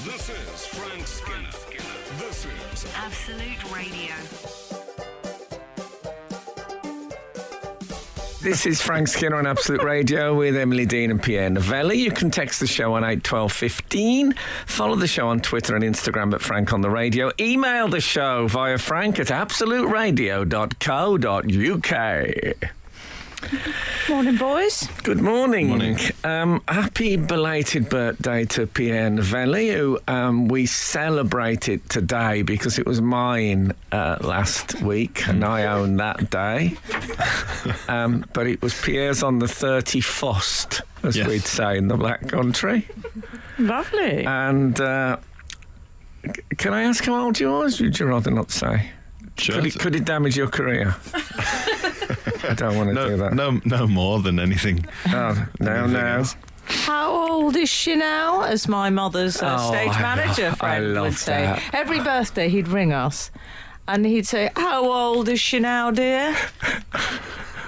This is Frank Skinner. This is Absolute Radio. This is Frank Skinner on Absolute Radio with Emily Dean and Pierre Novelli. You can text the show on 81215. Follow the show on Twitter and Instagram at Frank on the Radio. Email the show via frank@absoluteradio.co.uk. Morning, boys. Good morning. Morning. Happy belated birthday to Pierre Novelli, who we celebrated today because it was mine last week and I own that day. But it was Pierre's on the 31st, as Yes. we'd say in the Black Country. Lovely. And can I ask how old you are? Or would you rather not say? Sure. Could it damage your career? I don't want to do that. No more than anything. Oh, no. else. How old is she now? As my mother's stage I manager love friend would say. that. Every birthday he'd ring us and he'd say, "How old is she now, dear?"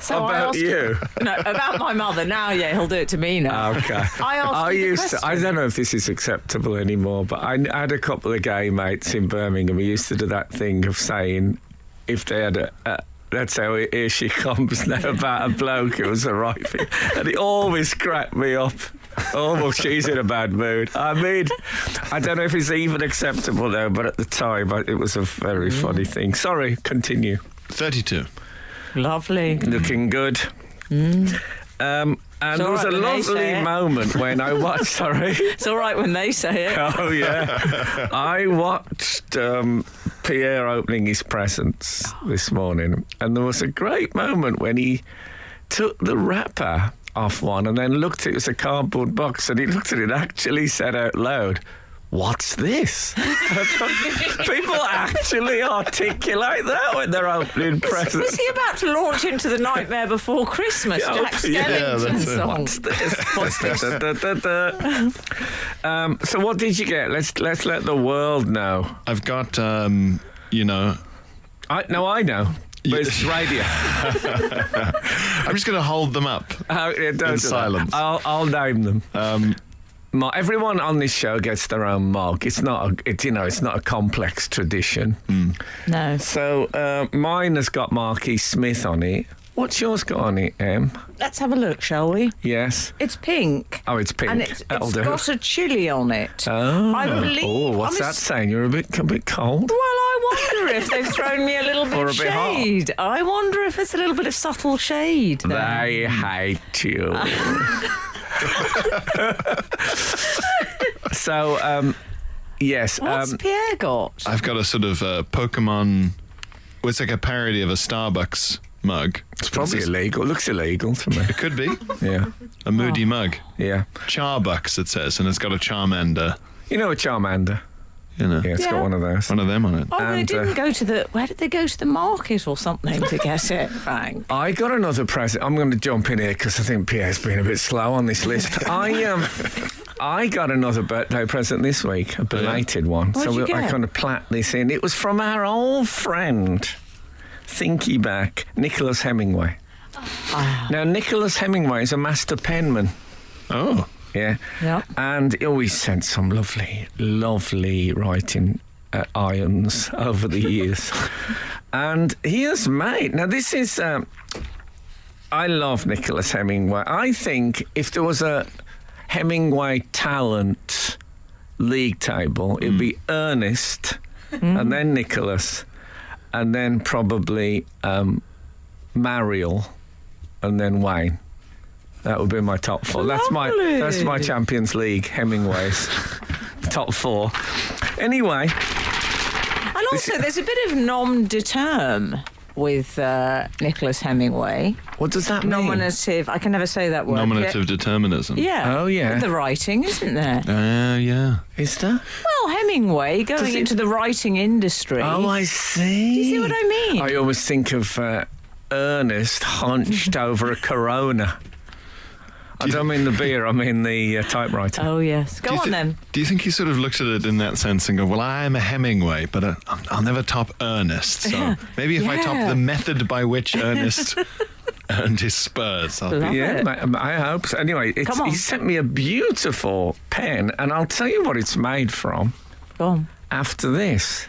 So I About asked you? No, about my mother. Now, yeah, he'll do it to me now. Okay. I asked you the question. I don't know if this is acceptable anymore, but I had a couple of gay mates in Birmingham who used to do that thing of saying if they had let's say, here she comes now about a bloke, it was the right thing. And it always cracked me up. Oh, well, she's in a bad mood. I mean, I don't know if it's even acceptable now, but at the time, it was a very funny thing. Sorry, continue. 32. Lovely. Looking good. And there was a all right when they say lovely it. moment when I watched, sorry. It's all right when they say it. Oh, yeah. I watched Pierre opening his presents this morning, and there was a great moment when he took the wrapper off one and then looked at it. It was a cardboard box, and he looked at it and actually said out loud, "What's this?" People actually articulate that when they're opening presents. Was he about to launch into the Nightmare Before Christmas, Yeah, Jack yeah, Skellington that's it. song? What's this? What's this? So what did you get? Let's let the world know. I've got, I know. But it's radio. I'm just going to hold them up. Don't do that. silence. I'll name them. Everyone on this show gets their own mug. It's not a complex tradition. No. So mine has got Marquis Smith on it. What's yours got on it, Em? Let's have a look, shall we? Yes. It's pink. Oh, it's pink. And it's That'll do. got a chili on it. Oh, I believe. what's that saying? You're a bit cold. Well, I wonder if they've thrown me a little bit Or a of bit hot. shade. I wonder if it's a little bit of subtle shade there. They hate you. So, yes. What's Pierre got? I've got a sort of Pokemon. Well, it's like a parody of a Starbucks mug. It's probably illegal. It looks illegal to me. It could be. Yeah, A moody mug. yeah. Charbucks, it says, and it's got a Charmander. You know a Charmander? You know, Yeah, it's Yeah. got one of those. one of them on it. Oh, they And, didn't go to the... Where did they go to the market or something to get it, Frank? I got another present. I'm going to jump in here because I think Pierre's been a bit slow on this list. I got another birthday present this week, a belated one. What'd you I get? kind of plat this in. It was from our old friend, Thinky Back, Nicholas Hemingway. Now, Nicholas Hemingway is a master penman. Oh. Yeah. Yeah. And he always sent some lovely writing irons over the years. And he has made... Now, this is... I love Nicholas Hemingway. I think if there was a Hemingway talent league table, it'd be Ernest and then Nicholas and then probably Mariel and then Wayne. That would be my top four. That's my Champions League Hemingways top four. Anyway, And also, there's a bit of nom de terme with Nicholas Hemingway. what does that mean? Nominative. I can never say that word. Nominative determinism. Yeah. Oh, yeah. With the writing, isn't there? Yeah. Is there? Well, Hemingway going Does it- into the writing industry. Oh, I see. Do you see what I mean? I always think of Ernest hunched over a Corona. I don't mean the beer, I mean the typewriter. Oh, yes. Go on, then. Do you think he sort of looked at it in that sense and go, well, I'm a Hemingway, but I'll never top Ernest. So maybe if I top Yeah. the method by which Ernest earned his spurs. Love Yeah, it. I hope so. Anyway, Come on. he sent me a beautiful pen, and I'll tell you what it's made from Go on. after this.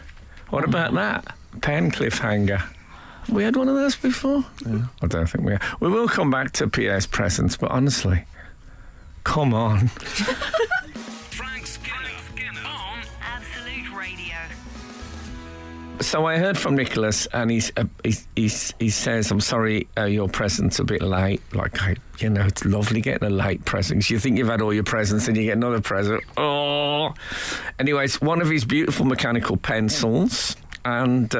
What about that? Pen cliffhanger. Have we had one of those before? Yeah. I don't think we have. We will come back to Pierre's presents, but honestly, come on. Frank Skinner on Absolute Radio. So I heard from Nicholas, and he says, "I'm sorry, your present's a bit late." Like, it's lovely getting a late present. 'Cause you think you've had all your presents, and you get another present. Oh, anyways, one of his beautiful mechanical pencils, and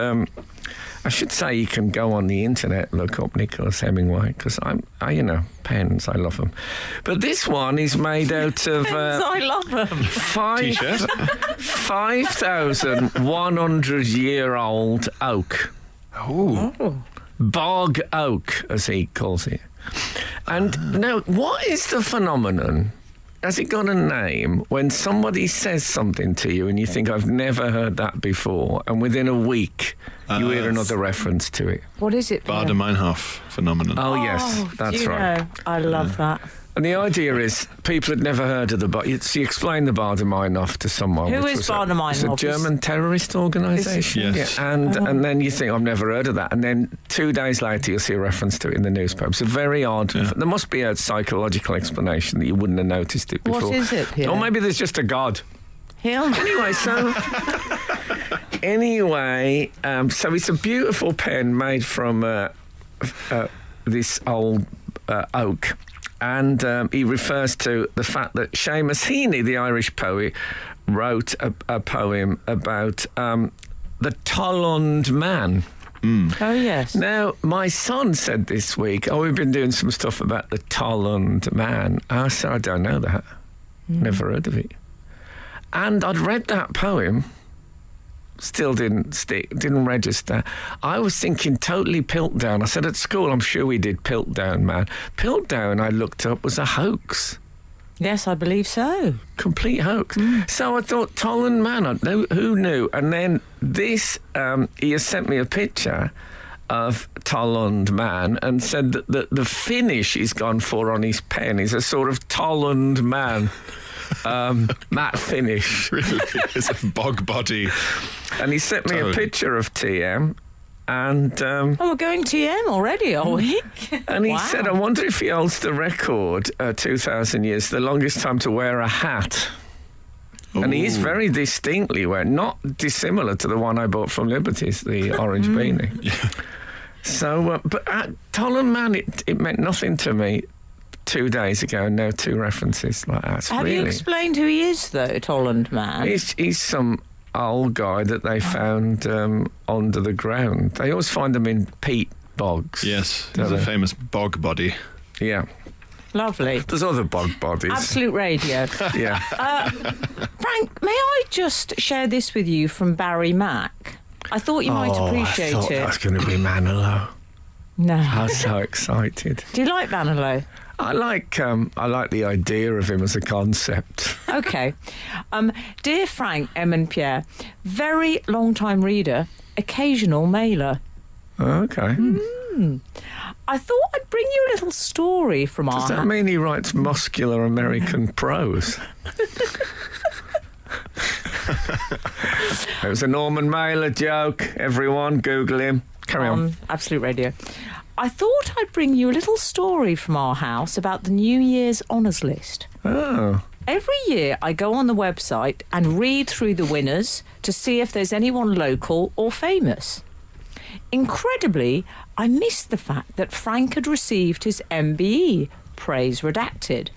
I should say you can go on the internet, look up Nicholas Hemingway, because pens, I love them. But this one is made out of I love them. T-shirt. 5,100-year-old oak. Oh. Bog oak, as he calls it. And now, what is the phenomenon? Has it got a name when somebody says something to you and you think, I've never heard that before, and within a week you hear another reference to it? What is it? Pierre? Baader-Meinhof phenomenon. Oh, yes, that's do you right. know? I love that. And the idea is people had never heard of the So you explain the Baader-Meinhof to someone. Who which is was Baader-Meinhof? It's a German terrorist organisation. Yes. Yeah, and then you think, I've never heard of that. And then 2 days later, you'll see a reference to it in the newspaper. It's a very odd. Yeah. There must be a psychological explanation that you wouldn't have noticed it before. What is it, Pierre? Or maybe there's just a god. Hill. Anyway, so it's a beautiful pen made from this old oak. And he refers to the fact that Seamus Heaney, the Irish poet, wrote a poem about the Tollund man. Oh, yes. Now, my son said this week, we've been doing some stuff about the Tollund man. I said, I don't know that. Never heard of it. And I'd read that poem, still didn't register. I was thinking totally Piltdown. I said at school, I'm sure we did Piltdown, man. Piltdown, I looked up, was a hoax. Yes, I believe so. Complete hoax. So I thought, Tollund man, who knew? And then this, he has sent me a picture of Tollund man and said that the finish he's gone for on his pen is a sort of Tollund man. Matte finish. Really? It's a bog body. And he sent me a Totally. picture of TM, and Oh, we're going TM already, are we? and he Wow. said, I wonder if he holds the record, 2,000 years, the longest time to wear a hat. And he is Ooh. very distinctly wearing, not dissimilar to the one I bought from Liberty's, the orange beanie. So, but Tollund man, it meant nothing to me 2 days ago, and now 2 references like that. It's Have you really, explained who he is, though, Tollund man? he's some old guy that they found under the ground. They always find them in peat bogs. Yes, Don't there's a they? famous bog body. Yeah. Lovely. There's other bog bodies. Absolute Radio. Yeah. Frank, may I just share this with you from Barry Mack? I thought you might appreciate I thought it. that was going to be Manilow. I No. was so excited. Do you like Manilow? I like the idea of him as a concept. Okay. Dear Frank, Em and Pierre, very long-time reader, occasional mailer. Okay. I thought I'd bring you a little story from Does that mean he writes muscular American prose? It was a Norman Mailer joke. Everyone, Google him. Carry on. Absolute Radio. I thought I'd bring you a little story from our house about the New Year's honours list. Oh. Every year I go on the website and read through the winners to see if there's anyone local or famous. Incredibly, I missed the fact that Frank had received his MBE, praise redacted.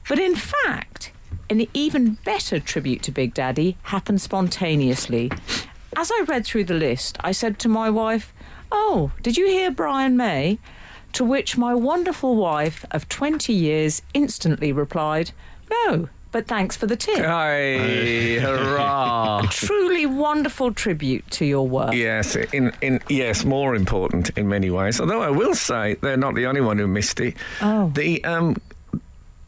But in fact, an even better tribute to Big Daddy happened spontaneously. As I read through the list, I said to my wife, "Oh, did you hear Brian May?" To which my wonderful wife of 20 years instantly replied, "No, but thanks for the tip." Hey, hurrah. Truly wonderful tribute to your work. Yes, yes, more important in many ways. Although I will say they're not the only one who missed it. Oh.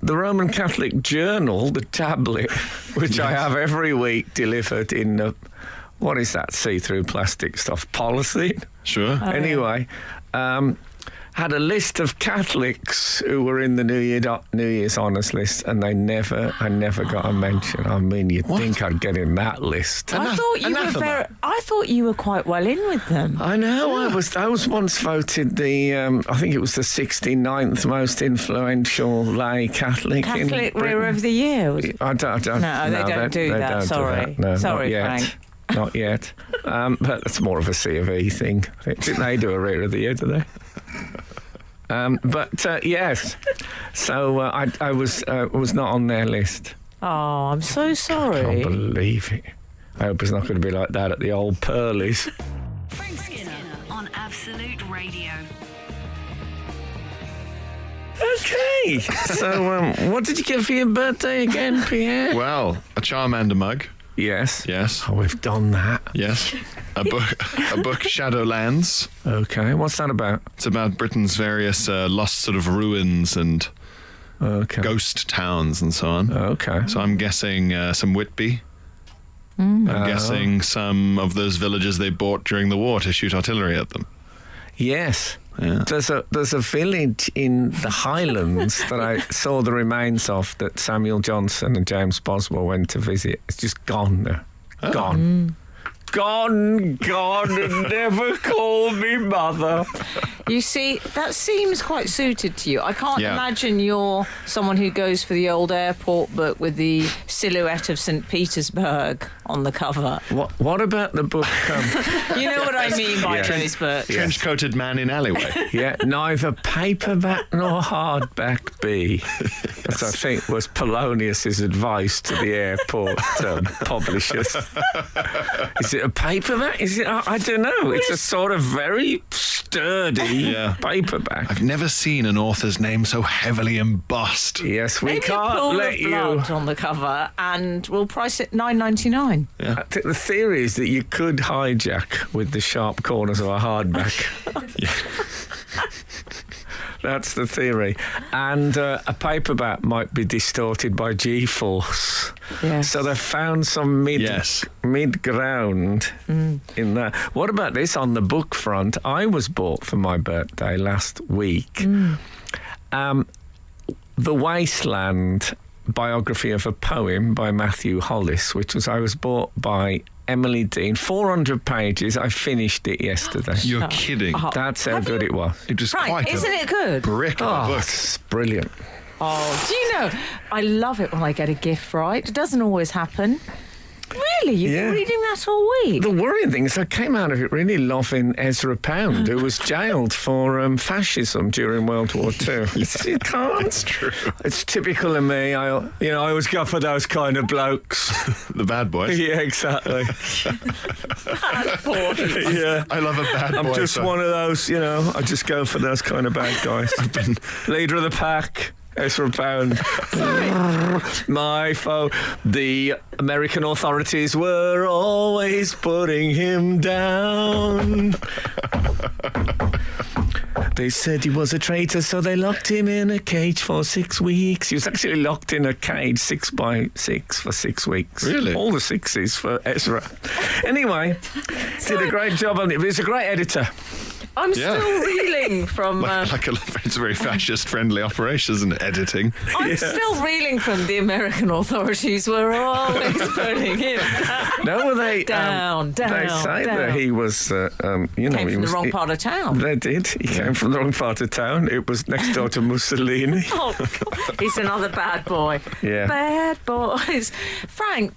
The Roman Catholic Journal, the tablet, which I have every week delivered in what is that see-through plastic stuff? Polythene? Sure. Anyway, had a list of Catholics who were in the New Year's honours list, and I never got a mention. I mean, you'd think I'd get in that list. I thought you were quite well in with them. I know. I was once voted I think it was the 69th most influential lay Catholic in Catholic Britain. Rearer of the Year. I don't. No, they don't do that. Sorry. No, Sorry, not yet. Frank. Not yet. But that's more of a C of E thing. Didn't they do a Rearer of the Year, do they? But yes. So I was not on their list. Oh, I'm so I sorry. can't believe it. I hope it's not going to be like that at the old Pearlies. Frank Skinner on Absolute Radio. Okay. So what did you get for your birthday again, Pierre? Well, a Charmander mug. Yes. Yes. Oh, we've done that. Yes. A book, Shadowlands. Okay. What's that about? It's about Britain's various lost sort of ruins and Okay. ghost towns and so on. Okay. So I'm guessing some Whitby. I'm guessing some of those villages they bought during the war to shoot artillery at them. Yes. Yeah. There's a village in the Highlands that I saw the remains of that Samuel Johnson and James Boswell went to visit. It's just gone now. Gone. Gone, and never call me mother. You see, that seems quite suited to you. I can't Yeah. imagine you're someone who goes for the old airport book with the silhouette of St. Petersburg on the cover. What about the book? You know what I mean by Yes. those books. Yes. Trench-coated man in alleyway. Yeah, neither paperback nor hardback be. That I think was Polonius's advice to the airport publishers. Is it a paperback? Is it? I don't know. It's a sort of very sturdy paperback. I've never seen an author's name so heavily embossed. Yes, we Maybe a can't pool let of you. blood on the cover, and we'll price it $9.99. I think the theory is that you could hijack with the sharp corners of a hardback. That's the theory. And a paperback might be distorted by G-force. Yes. So they've found some mid-ground in that. What about this on the book front? I was bought for my birthday last week. The Wasteland biography of a poem by Matthew Hollis, I was bought by Emily Dean. 400 pages. I finished it yesterday. You're kidding. That's how good it was. It was Frank, quite isn't a it good? brick of a book. It's brilliant. Oh, do you know, I love it when I get a gift right. It doesn't always happen. Really? You've been reading that all week? The worrying thing is I came out of it really loving Ezra Pound, who was jailed for fascism during World War II. You can't. It's true. It's typical of me. I always go for those kind of blokes. The bad boys. Yeah, exactly. Bad boys. Yeah. I love a bad boy. I'm just one of those, I just go for those kind of bad guys. I've been leader of the pack. Ezra Pound. My foe. The American authorities were always putting him down. They said he was a traitor, so they locked him in a cage for 6 weeks. He was actually locked in a cage 6x6 for 6 weeks. Really? All the sixes for Ezra. Anyway, did a great job on it. He's a great editor. I'm still reeling from... It's a very fascist-friendly operation, isn't it, editing? I'm still reeling from the American authorities were always putting him No, they down. They say that he was, Came he from was the wrong part of town. They did. He came from the wrong part of town. It was next door to Mussolini. Oh, God. He's another bad boy. Yeah. Bad boys. Frank,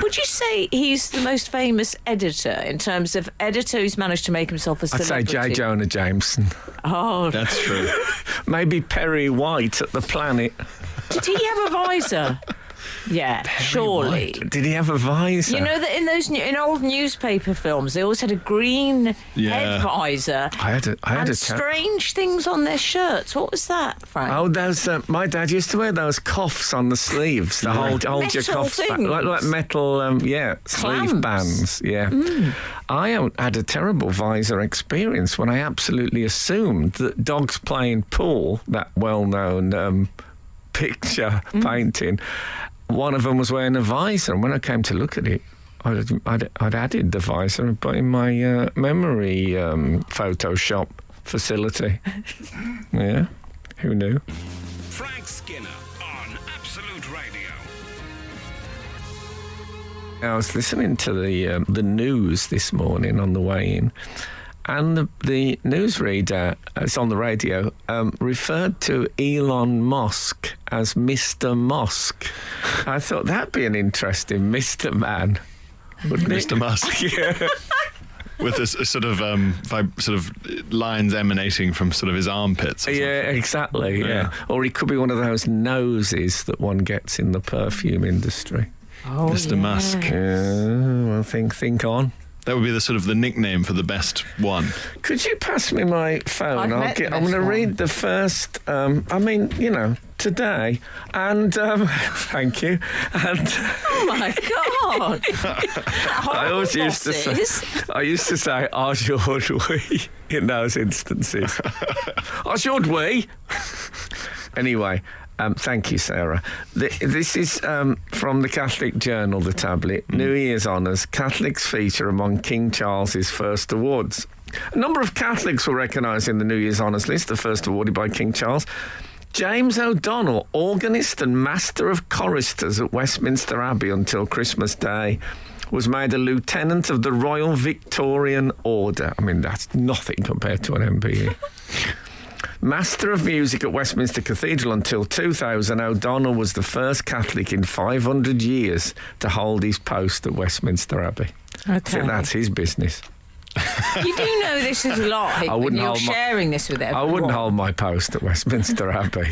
would you say he's the most famous editor in terms of editor who's managed to make himself a I'd say celebrity? J. Jonah Jameson. Oh, That's true. Maybe Perry White at the Planet. did he have a visor? Yeah, surely. Did he have a visor? You know that in old newspaper films, they always had a green head visor I had and a strange things on their shirts. What was that, Frank? Oh, those. My dad used to wear those cuffs on the sleeves. The hold your Metal cuffs back, things. like metal. sleeve Clamps. bands. Yeah. I had a terrible visor experience when I absolutely assumed that dogs playing pool, that well-known picture painting, one of them was wearing a visor, and when I came to look at it, I'd added the visor, but in my memory Photoshop facility. Yeah, who knew? Frank Skinner on Absolute Radio. I was listening to the news this morning on the way in, and the newsreader, it's on the radio, referred to Elon Musk as Mr. Musk. I thought that'd be an interesting Mr. Man, wouldn't it? Mr. Musk. Yeah. With this sort of lines emanating from sort of his armpits. Or Yeah, something. exactly. Yeah. Yeah, or he could be one of those noses that one gets in the perfume industry. Oh, Mr. Musk. Yeah, well, think on. That would be the sort of the nickname for the best one. Could you pass me my phone? I've met the I'm going to best read one. the first. Today, and thank you. And Oh my God! I always used to say, "I should we" in those instances. I should we. Anyway. Thank you, Sarah. This is from the Catholic Journal, the tablet. New Year's honours. Catholics feature among King Charles's first awards. A number of Catholics were recognised in the New Year's honours list, the first awarded by King Charles. James O'Donnell, organist and master of choristers at Westminster Abbey until Christmas Day, was made a lieutenant of the Royal Victorian Order. I mean, that's nothing compared to an MBE. Master of Music at Westminster Cathedral until 2000, O'Donnell was the first Catholic in 500 years to hold his post at Westminster Abbey. I think that's his business. You do know this is live. I wouldn't and you're hold my- sharing this with I everyone. wouldn't hold my post at Westminster Abbey.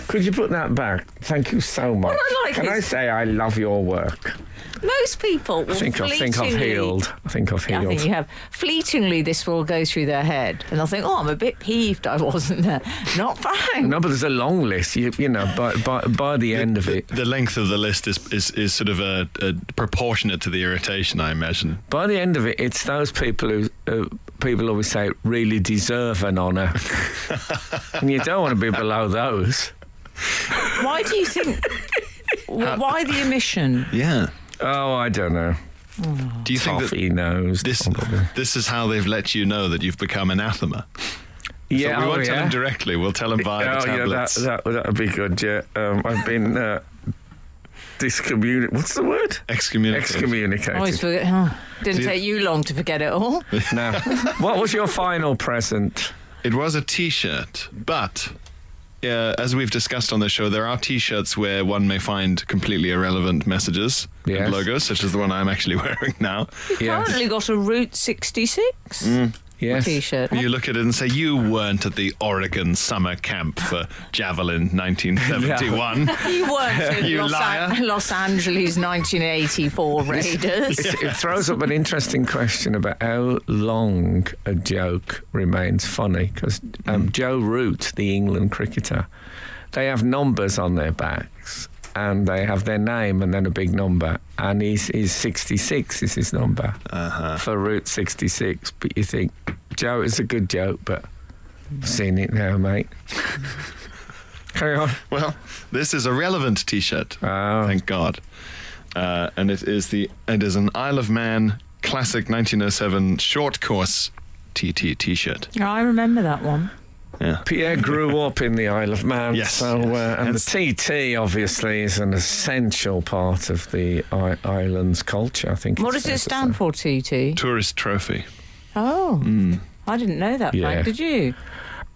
Could you put that back? Thank you so much. What I like Can I is- say I love your work? Most people will I think I've fleetingly... healed. I think I've I healed. think you have. Fleetingly, this will go through their head, and they'll think, "Oh, I'm a bit peeved I wasn't there." Not Frank. No, but there's a long list. You know, by the end of it, The length of the list is sort of a proportionate to the irritation, I imagine. by the end of it, it's those people who people always say really deserve an honour, and you don't want to be below those. Why do you think? Why the omission? Yeah. Oh, I don't know. Do you think that Toffee nose. this is how they've let you know that you've become anathema? Yeah, So we won't tell them directly. We'll tell them via the tablets. that would be good. Yeah, I've been What's the word? Excommunicated. Excommunicated. Always forget. Oh, didn't See- take you long to forget it all. Now, what was your final present? It was a T-shirt, but as we've discussed on the show, there are T-shirts where one may find completely irrelevant messages Yes. and logos, such as the one I'm actually wearing now. Yes. Currently got a Route 66 Yes. T-shirt. You look at it and say, you weren't at the Oregon summer camp for Javelin 1971. You weren't in You liar. Los Angeles 1984 Raiders. It throws up an interesting question about how long a joke remains funny, because Joe Root, the England cricketer, they have numbers on their backs and they have their name and then a big number, and he's 66 is his number for Route 66. But you think, Joe, it's a good joke, but I've seen it now, mate. Carry on. Well, this is a relevant T-shirt. Oh. Thank God. And it is an Isle of Man classic 1907 short course TT T-shirt. I remember that one. Yeah. Pierre grew up in the Isle of Man, Yes. so and the TT obviously is an essential part of the island's culture. I think. What it's does it fair to stand for, TT? Tourist trophy. Oh, I didn't know that, Yeah. Frank. Did you? say.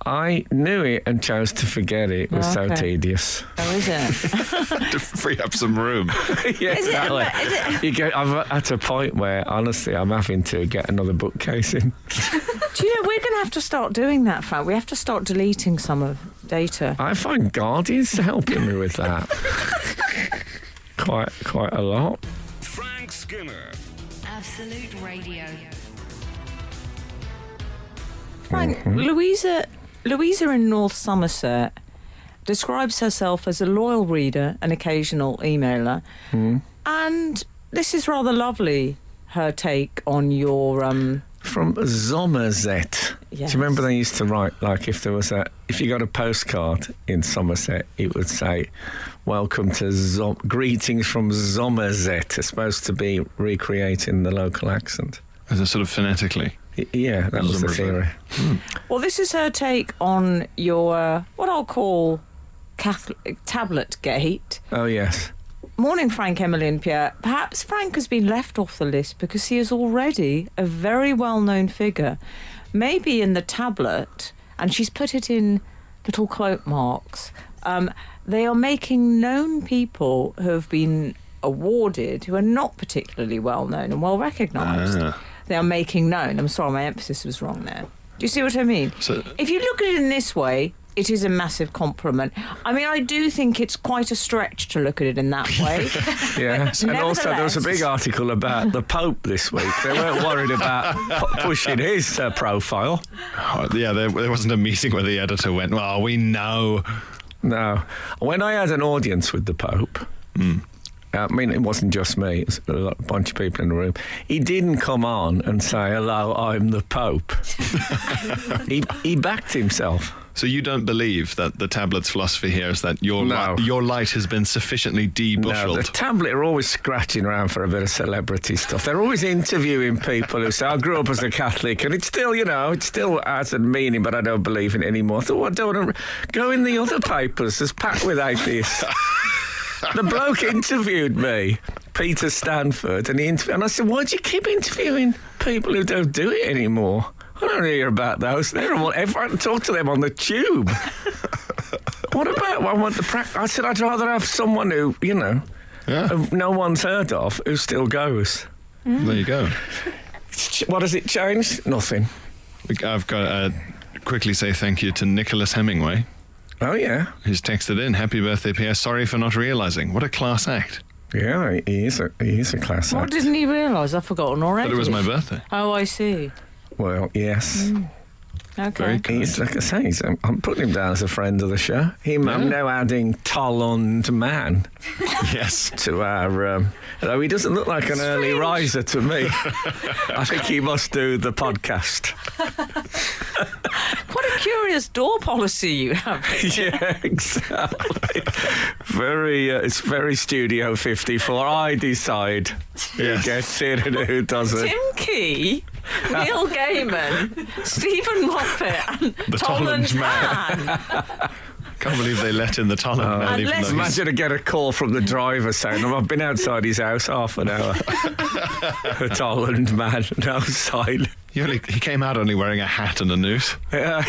I knew it and chose to forget it. It was so Okay. tedious. Oh, is it? To free up some room. Yeah, Is it? I'm at a point where, honestly, I'm having to get another bookcase in. Do you know, we're going to have to start doing that, Frank. We have to start deleting some of data. I find Guardian's helping me with that. Quite a lot. Frank Skinner. Absolute Radio. Frank, Louisa in North Somerset describes herself as a loyal reader and occasional emailer. And this is rather lovely, her take on your... From Somerset. Yes. Do you remember they used to write, like, if you got a postcard in Somerset, it would say, "Welcome to greetings from Somerset." It's supposed to be recreating the local accent. As a sort of phonetically. Yeah, that was the theory. Well, this is her take on your, what I'll call Catholic tablet gate. Oh, yes. Morning, Frank, Emily and Pierre. Perhaps Frank has been left off the list because he is already a very well-known figure. Maybe in the tablet, and she's put it in little quote marks, they are making known people who have been awarded who are not particularly well-known and well-recognised. They are making known. I'm sorry, my emphasis was wrong there. Do you see what I mean? So, if you look at it in this way, it is a massive compliment. I mean, I do think it's quite a stretch to look at it in that way. Yeah, and also there was a big article about the Pope this week. They weren't worried about pushing his profile. there wasn't a meeting where the editor went, well, we know. No. When I had an audience with the Pope, I mean, it wasn't just me, it was a bunch of people in the room. He didn't come on and say, hello, I'm the Pope. he backed himself. So you don't believe that the tablet's philosophy here is that your light has been sufficiently No, the debusheled? tablet are always scratching around for a bit of celebrity stuff. They're always interviewing people who say, I grew up as a Catholic, and it's still, it still has a meaning, but I don't believe in it anymore. I thought, well, I don't want to go in the other papers. It's packed with atheists. The bloke interviewed me, Peter Stanford, and I said, why do you keep interviewing people who don't do it anymore? I don't hear about those. Everyone talk to them on the tube. What about? I want the practice. I said I'd rather have someone who, who no one's heard of, who still goes. There you go. What has it changed? Nothing. I've got to quickly say thank you to Nicholas Hemingway, Oh yeah. who's texted in, happy birthday, Pierre. Sorry for not realising. What a class act. Yeah, he is a class What act. didn't he realise? I've forgotten already. But it was my birthday. Oh, I see. Well, yes. Okay. Very good. He's, like I say, I'm putting him down as a friend of the show. I'm now adding Tolland Man Yes. to our... though he doesn't look like an early riser to me. I think he must do the podcast. What a curious door policy you have. Yeah, exactly. It's very Studio 54. I decide who gets in and who doesn't. Tim Key, Neil Gaiman, Stephen Moffat, and The Tolland Tolland Man. Can't believe they let in the Tolland man, even though he's... Imagine I get a call from the driver saying, I've been outside his house half an hour. A Tolland Man outside. He came out only wearing a hat and a noose. Yeah.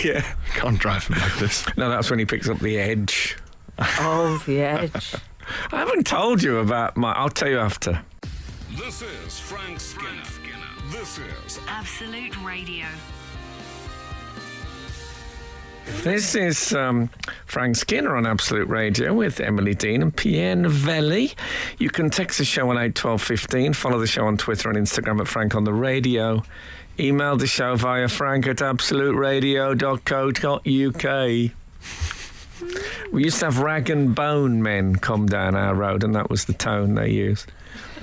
Can't drive him like this. No, that's when he picks up the Edge. Oh, the Edge. I haven't told you about I'll tell you after. This is Frank Skinner. This is Absolute Radio. This is Frank Skinner on Absolute Radio with Emily Dean and Pierre Novelli. You can text the show on 81215, follow the show on Twitter and Instagram at Frank on the Radio. Email the show via frank@absoluteradio.co.uk. We used to have rag and bone men come down our road, and that was the tone they used.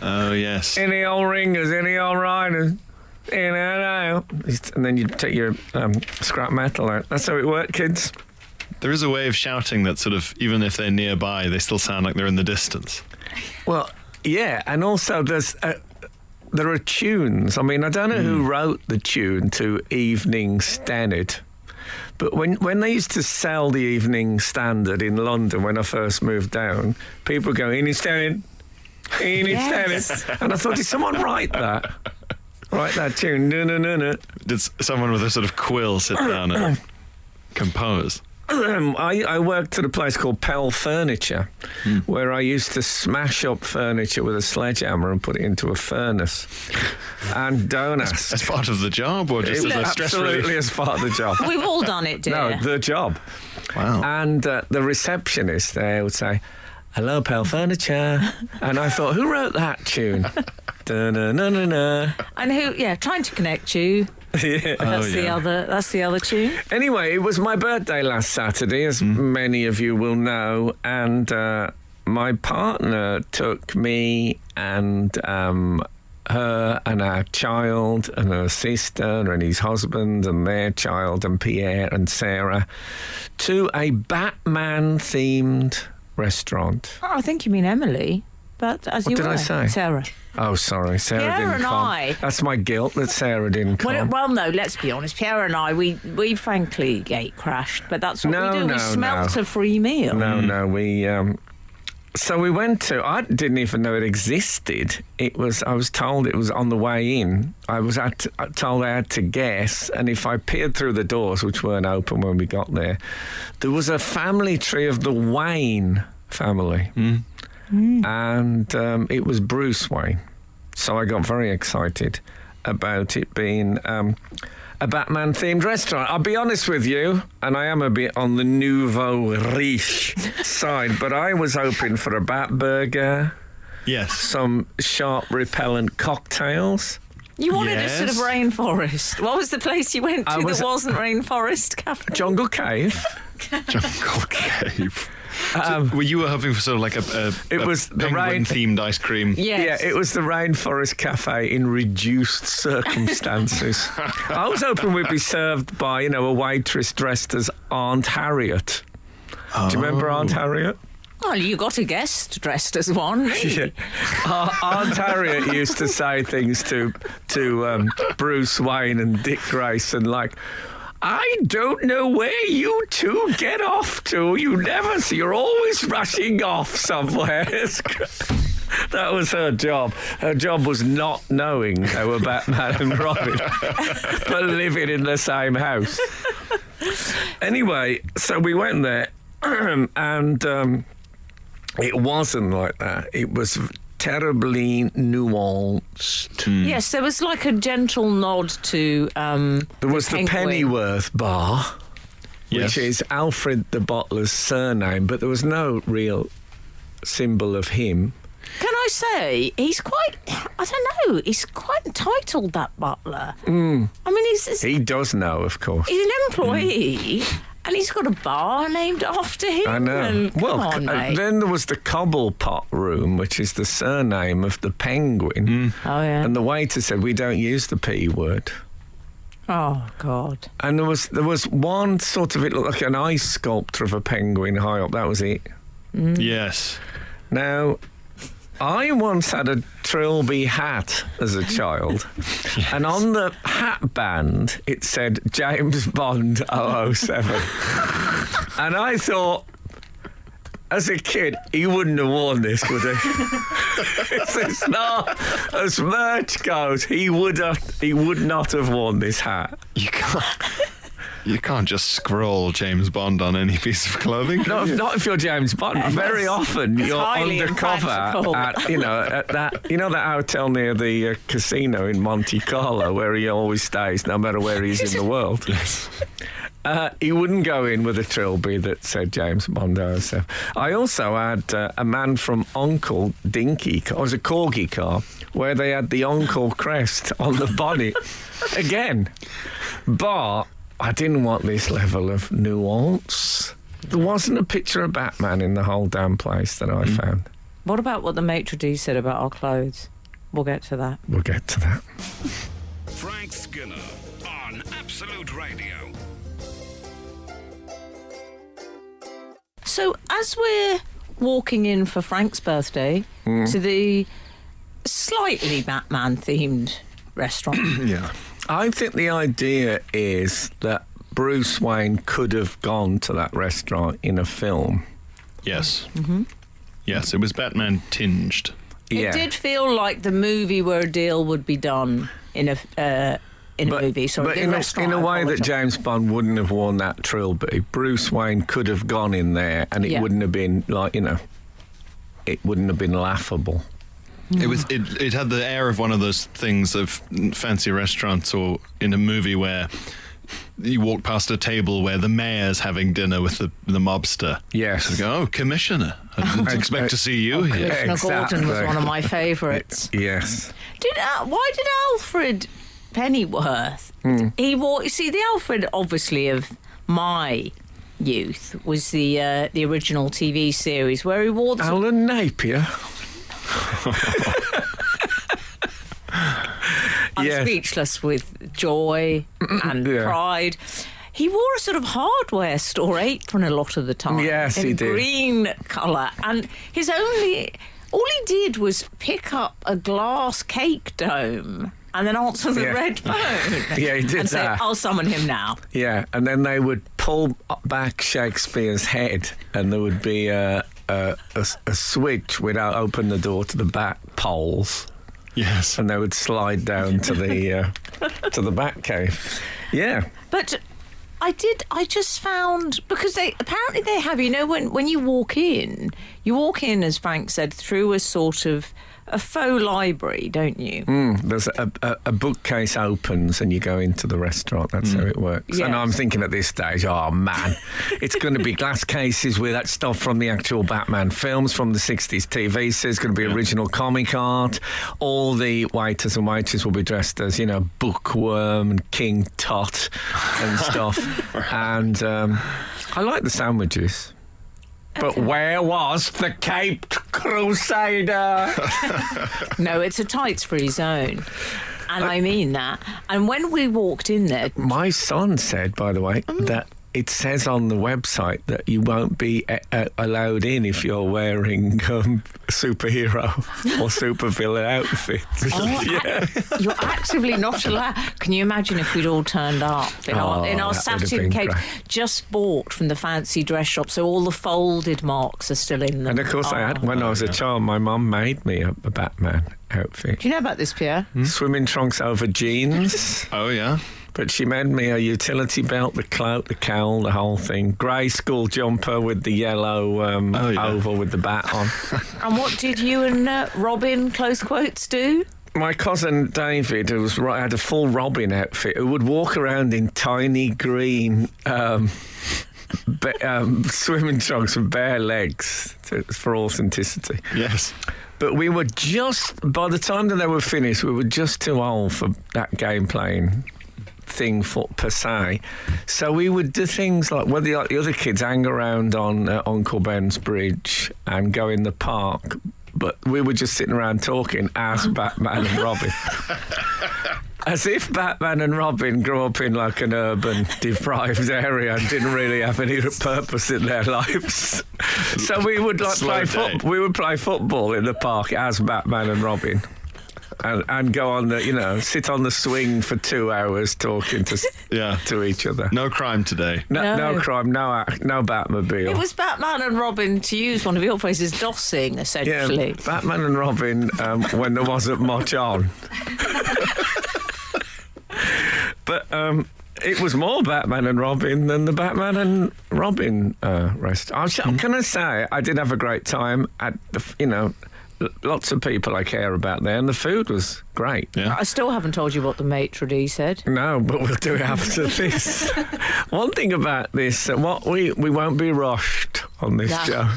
Oh, yes. Any old ringers, any old riders, and then you take your scrap metal out. That's how it worked, kids. There is a way of shouting that sort of, even if they're nearby, they still sound like they're in the distance. Well, yeah, and also there are tunes. I mean, I don't know who wrote the tune to Evening Standard, but when they used to sell the Evening Standard in London when I first moved down, people would go, Evening Standard, Evening Standard. And I thought, did someone write that? Write that tune? No. Did someone with a sort of quill sit down and compose? I worked at a place called Pell Furniture, where I used to smash up furniture with a sledgehammer and put it into a furnace. And don't ask. As part of the job, or just It as was a stress absolutely relief? as part of the job. We've all done it, dear. No, the job. Wow. And the receptionist there would say, hello, Pell Furniture. And I thought, who wrote that tune? Da-na-na-na-na. And trying to connect you. Yeah. That's the other tune. Anyway, it was my birthday last Saturday, as many of you will know, and my partner took me and her and our child and her sister and his husband and their child and Pierre and Sarah to a Batman-themed restaurant. Oh, I think you mean Emily. birthday? As What you did I were. say? Sarah. Oh, sorry, Sarah Pierre didn't and come. I- That's my guilt that Sarah didn't come. Well, no, let's be honest. Pierre and I, we frankly gate crashed, but that's what No, we do. no, We smelt no. a free meal. No, we. So we went to. I didn't even know it existed. It was. I was told it was on the way in. I was told I had to guess, and if I peered through the doors, which weren't open when we got there, there was a family tree of the Wayne family, and it was Bruce Wayne. So I got very excited about it being a Batman-themed restaurant. I'll be honest with you, and I am a bit on the nouveau riche side, but I was hoping for a bat burger, Yes. some sharp repellent cocktails. You wanted a sort of Yes. rainforest. What was the place you went to that wasn't Rainforest Cafe? Jungle Cave. Jungle Cave. Well, you were hoping for sort of like It was the penguin-themed ice cream. Yes. Yeah, it was the Rainforest Cafe in reduced circumstances. I was hoping we'd be served by, a waitress dressed as Aunt Harriet. Do you remember Aunt Harriet? Well, you got a guest dressed as one. Yeah. Aunt Harriet used to say things to Bruce Wayne and Dick Grayson like, I don't know where you two get off to. You're always rushing off somewhere. That was her job. Her job was not knowing they were Batman and Robin, but living in the same house. Anyway, so we went there, and it wasn't like that. It was terribly nuanced. Yes, there was like a gentle nod to. There was the penguin. Pennyworth Bar, Yes. which is Alfred the Bottler's surname, but there was no real symbol of him. Can I say he's quite? I don't know. He's quite entitled, that butler. I mean, He does know, of course. he's an employee. And he's got a bar named after him. I know. And, come on, well, mate. then there was the Cobblepot Room, which is the surname of the penguin. Oh, yeah. And the waiter said, we don't use the P word. Oh, God. And there was one sort of, it looked like an ice sculpture of a penguin high up. That was it. Yes. Now, I once had a Trilby hat as a child, and on the hat band it said James Bond 007. And I thought, as a kid, he wouldn't have worn this, would he? It's not, as merch goes, he would not have worn this hat. You can't just scroll James Bond on any piece of clothing. Not if you're James Bond. Very often you're highly undercover impractical. at that that hotel near the casino in Monte Carlo where he always stays, no matter where he is in the world. He wouldn't go in with a trilby that said James Bond 007. I also had a man from Uncle Dinky, it was a corgi car, where they had the Uncle crest on the bonnet. Again. But I didn't want this level of nuance. There wasn't a picture of Batman in the whole damn place that I found. What about what the maitre d' said about our clothes? We'll get to that. We'll get to that. Frank Skinner on Absolute Radio. So, as we're walking in for Frank's birthday to the slightly Batman-themed restaurant... Yeah. I think the idea is that Bruce Wayne could have gone to that restaurant in a film. Yes. Yes, it was Batman tinged. Yeah. It did feel like the movie where a deal would be done in a movie. Sorry, but the in restaurant, a I way that apologise. James Bond wouldn't have worn that trilby. Bruce Wayne could have gone in there and it Yeah. wouldn't have been like, it wouldn't have been laughable. It had the air of one of those things of fancy restaurants or in a movie where you walk past a table where the mayor's having dinner with the mobster. Yes. You go, oh, Commissioner, I didn't expect to see you here. Commissioner Gordon was Exactly. one of my favourites. Yes. Why did Alfred Pennyworth? He wore. You see, the Alfred, obviously, of my youth was the original TV series where he wore the Alan Napier. I'm Yes. speechless with joy and Yeah. pride. He wore a sort of hardware store apron a lot of the time. Yes, in he did. green colour, and his only all he did was pick up a glass cake dome and then answer the red phone. Yeah, he did and that. say, I'll summon him now. Yeah, and then they would pull back Shakespeare's head, and there would be a switch without open the door to the back poles. Yes. And they would slide down to the to the back cave. Yeah. But I just found, because they have, when you walk in, as Frank said, through a sort of a faux library, don't you? There's a bookcase opens and you go into the restaurant. That's how it works. Yes. And I'm thinking at this stage, oh man, it's going to be glass cases with that stuff from the actual Batman films from the 60s TV. So it's going to be original comic art. All the waiters and waitresses will be dressed as, Bookworm and King Tut and stuff. And I like the sandwiches. But where was the Caped Crusader? No, it's a tights-free zone. And I mean that. And when we walked in there... My son said, by the way, that it says on the website that you won't be allowed in if you're wearing superhero or supervillain outfits. You're actively not allowed. Can you imagine if we'd all turned up in our satin capes, just bought from the fancy dress shop, so all the folded marks are still in them. And of course, when I was a child, my mum made me a Batman outfit. Do you know about this, Pierre? Swimming trunks over jeans. Oh, yeah. But she made me a utility belt, the cloak, the cowl, the whole thing. Grey school jumper with the yellow oval with the bat on. And what did you and Robin, close quotes, do? My cousin David, who had a full Robin outfit, who would walk around in tiny green swimming trunks with bare legs for authenticity. Yes. But we were by the time that they were finished, we were just too old for that game playing thing per se. So we would do things like, the other kids hang around on Uncle Ben's bridge and go in the park, but we were just sitting around talking as Batman and Robin. As if Batman and Robin grew up in like an urban deprived area and didn't really have any purpose in their lives. So we would play football in the park as Batman and Robin. And go on sit on the swing for 2 hours talking to each other. No crime today. No crime, no Batmobile. It was Batman and Robin, to use one of your phrases, dossing, essentially. Yeah, Batman and Robin when there wasn't much on. But it was more Batman and Robin than the Batman and Robin rest. Can I say, I did have a great time at lots of people I care about there, and the food was great. Yeah. I still haven't told you what the maitre d' said. No, but we'll do it after this. One thing about this, we won't be rushed on this show.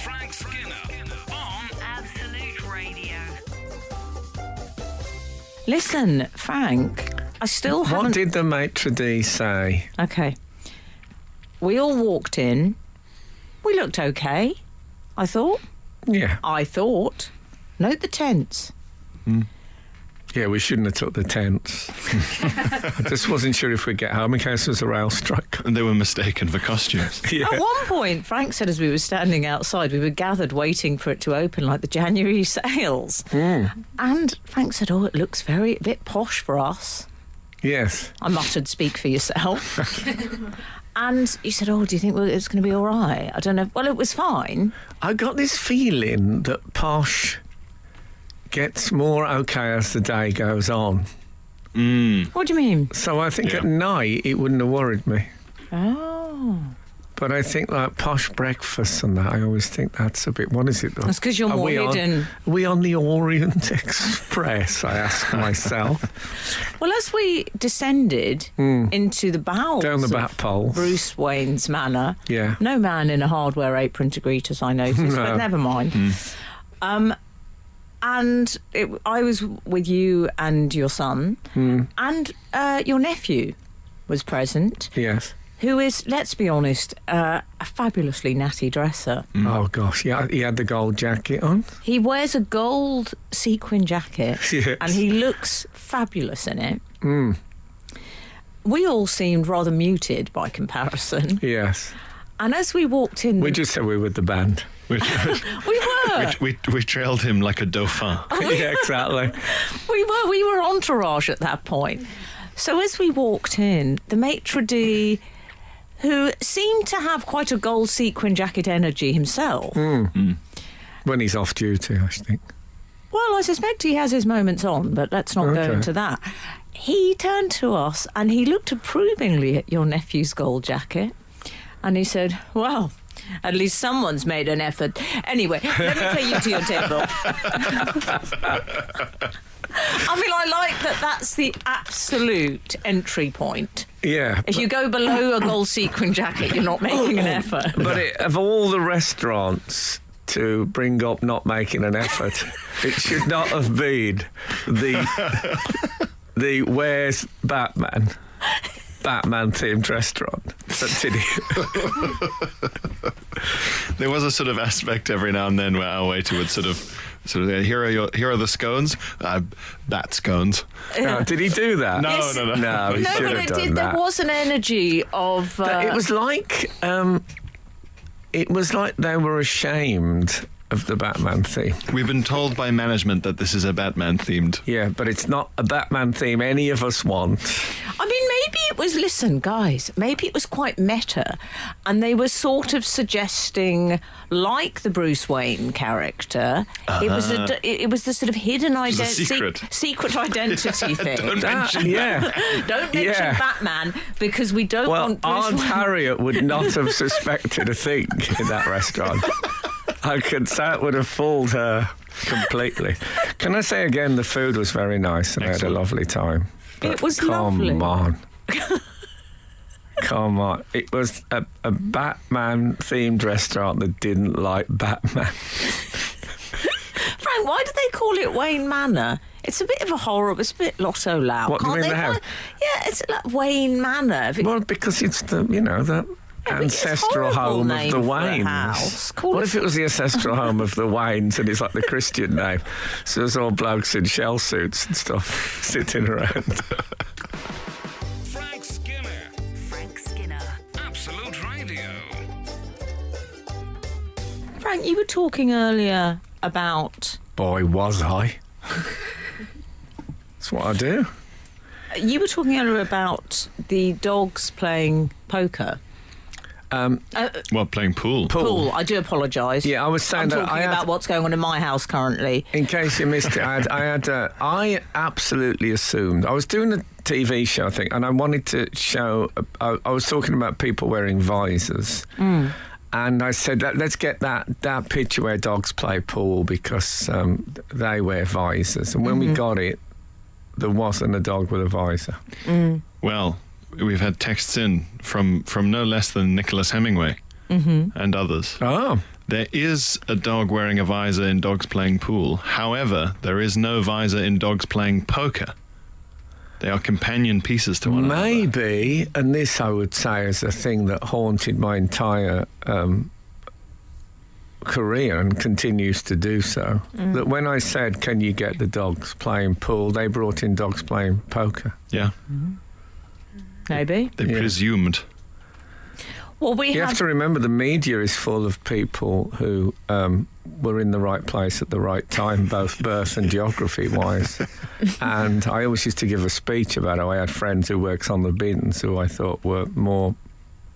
Frank Skinner on Absolute Radio. Listen, Frank, I still haven't... What did the maitre d' say? OK. We all walked in. We looked OK, I thought. Yeah. Note the tents. Yeah, we shouldn't have took the tents. I just wasn't sure if we'd get home in case there was a rail strike. And they were mistaken for costumes. Yeah. At one point, Frank said as we were standing outside, we were gathered waiting for it to open like the January sales. And Frank said, it looks a bit posh for us. Yes. I muttered, speak for yourself. And he said, do you think it's going to be all right? I don't know. Well, it was fine. I got this feeling that posh gets more okay as the day goes on. What do you mean? So I think at night it wouldn't have worried me. Oh. But I think like posh breakfasts and that, I always think that's a bit... What is it though? That's because you're more hidden. Are we on the Orient Express, I ask myself. Well, as we descended into the bowels down the of bat poles, Bruce Wayne's manor, yeah, no man in a hardware apron to greet us, I noticed, but never mind. And I was with you and your son, and your nephew was present. Yes. Who is, let's be honest, a fabulously natty dresser. Oh, gosh, yeah, he had the gold jacket on. He wears a gold sequin jacket, yes, and he looks fabulous in it. We all seemed rather muted by comparison. Yes. And as we walked in... We just said we were with the band. We were. we trailed him like a dauphin. Yeah, exactly. We were entourage at that point. So as we walked in, the maitre d', who seemed to have quite a gold sequin jacket energy himself. When he's off duty, I think. Well, I suspect he has his moments on, but let's not go into that. He turned to us and he looked approvingly at your nephew's gold jacket and he said, well, at least someone's made an effort. Anyway, let me take you to your table. I mean, I like that that's the absolute entry point. Yeah. If you go below a gold sequin jacket, you're not making an effort. But of all the restaurants to bring up not making an effort, it should not have been the Where's Batman themed restaurant. There was a sort of aspect every now and then where our waiter would sort of here are the scones, bat scones. Did he do that? No, Yes. no. No, he should have done that. There was an energy of. It was like they were ashamed of the Batman theme. We've been told by management that this is a Batman themed. Yeah, but it's not a Batman theme any of us want. I mean, maybe it was. Listen, guys. Maybe it was quite meta, and they were sort of suggesting, like the Bruce Wayne character, it was the sort of hidden identity, secret identity thing. Don't mention Don't mention Batman because we don't want Bruce Aunt Wayne. Harriet would not have suspected a thing in that restaurant. I could say it would have fooled her completely. Can I say again, the food was very nice and I had a lovely time. It was lovely. lovely. Come on. It was a Batman-themed restaurant that didn't like Batman. Frank, why do they call it Wayne Manor? It's a bit of a horror. It's a bit Lotto Loud. What do you mean they have? Yeah, it's like Wayne Manor. Well, because it's the ancestral horrible home of name the for a Waynes. house. What if it was the ancestral home of the Waynes and it's like the Christian name? So there's all blokes in shell suits and stuff sitting around. Frank Skinner. Frank Skinner. Absolute Radio. Frank, you were talking earlier about... Boy, was I. That's what I do. You were talking earlier about the dogs playing poker. Playing pool. Pool. I do apologise. Yeah, I was saying I'm that talking about what's going on in my house currently. In case you missed it, I absolutely assumed I was doing a TV show, I think, and I wanted to show. I was talking about people wearing visors, and I said let's get that picture where dogs play pool because they wear visors, and when we got it, there wasn't a dog with a visor. Well, we've had texts in from no less than Nicholas Hemingway and others. Oh. There is a dog wearing a visor in dogs playing pool. However, there is no visor in dogs playing poker. They are companion pieces to one another. Maybe, and this I would say is a thing that haunted my entire career and continues to do so, that when I said, can you get the dogs playing pool, they brought in dogs playing poker. Yeah. Maybe. They presumed. Well, You have to remember the media is full of people who were in the right place at the right time, both birth and geography-wise. And I always used to give a speech about how I had friends who worked on the bins who I thought were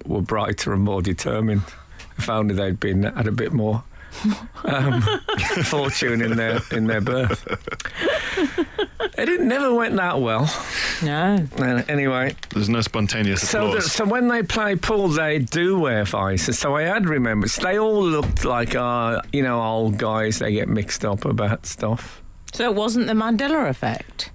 brighter and more determined. If only they'd had a bit more fortune in their birth. It never went that well. No. Anyway. There's no spontaneous applause. So when they play pool, they do wear visors. So I had remembered. So they all looked like, old guys. They get mixed up about stuff. So it wasn't the Mandela effect?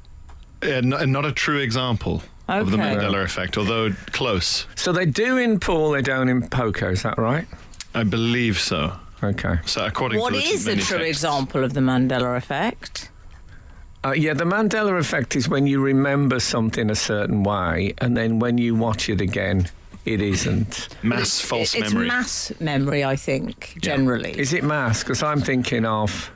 Not a true example of the Okay. Mandela effect, although close. So they do in pool, they don't in poker. Is that right? I believe so. Okay. So according What to is the many true texts. example of the Mandela effect? The Mandela effect is when you remember something a certain way, and then when you watch it again, it isn't. Mass false It's memory. mass memory, I think, generally. Is it mass? Because I'm thinking of...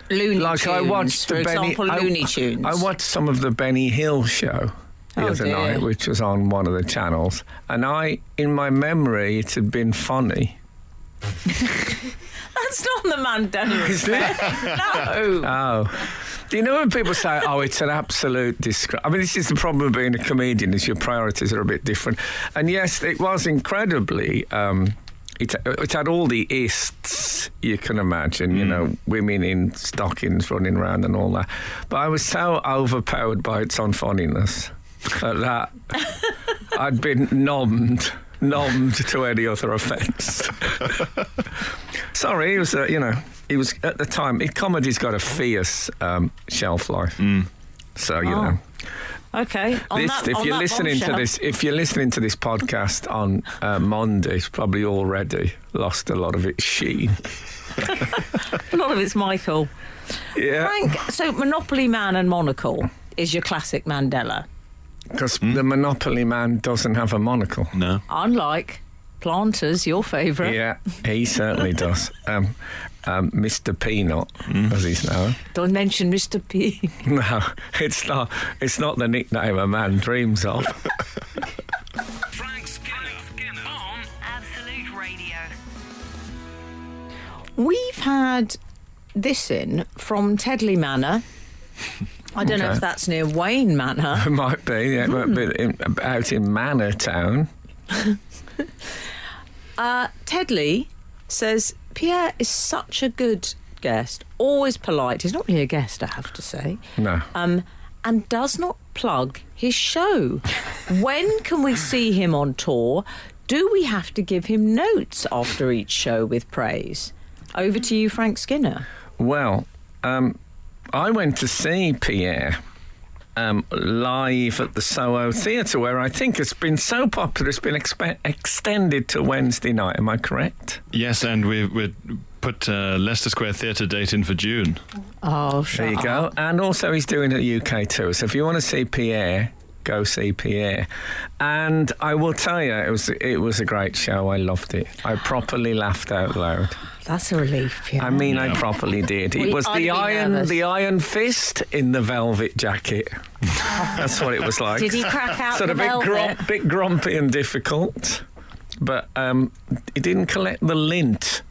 Looney Like Tunes, I watched for the example, Looney Tunes. I watched some of the Benny Hill show the other dear. night, which was on one of the channels, and in my memory, it had been funny. That's not the Mandela Is it? effect. No. Oh. Do you know when people say, oh, it's an absolute disgrace? I mean, this is the problem of being a comedian, is your priorities are a bit different. And yes, it was incredibly... It had all the ists you can imagine, you know, women in stockings running around and all that. But I was so overpowered by its unfunniness that I'd been numbed to any other offence. Sorry, it was, it was at the time. Comedy's got a fierce shelf life, so you know. Okay. If you're listening to this podcast on Monday, it's probably already lost a lot of its sheen. A lot of it's Michael. Yeah, Frank, so Monopoly Man and Monocle is your classic Mandela. because the Monopoly Man doesn't have a monocle. No. Unlike Planters, your favourite. Yeah, he certainly does. Mr. Peanut, as he's known. Don't mention Mr. P. No, it's not. It's not the nickname a man dreams of. Frank Skinner on Absolute Radio. We've had this in from Tedley Manor. I don't know Okay. if that's near Wayne Manor. It might be. Yeah, it might be out in Manor Town. Tedley says, Pierre is such a good guest, always polite. He's not really a guest, I have to say. No. And does not plug his show. When can we see him on tour? Do we have to give him notes after each show with praise? Over to you, Frank Skinner. Well, I went to see Pierre live at the Soho Theatre, where I think it's been so popular it's been extended to Wednesday night. Am I correct? Yes, and we put Leicester Square Theatre date in for June. Oh, There you go. And also he's doing a UK tour. So if you want to see Pierre, go see Pierre. And I will tell you, it was a great show. I loved it. I properly laughed out loud. That's a relief, Pierre. I mean, I properly did. It was I'd the be nervous. the iron fist in the velvet jacket. That's what it was like. Did he crack out Sort the of velvet? bit grumpy and difficult, but he didn't collect the lint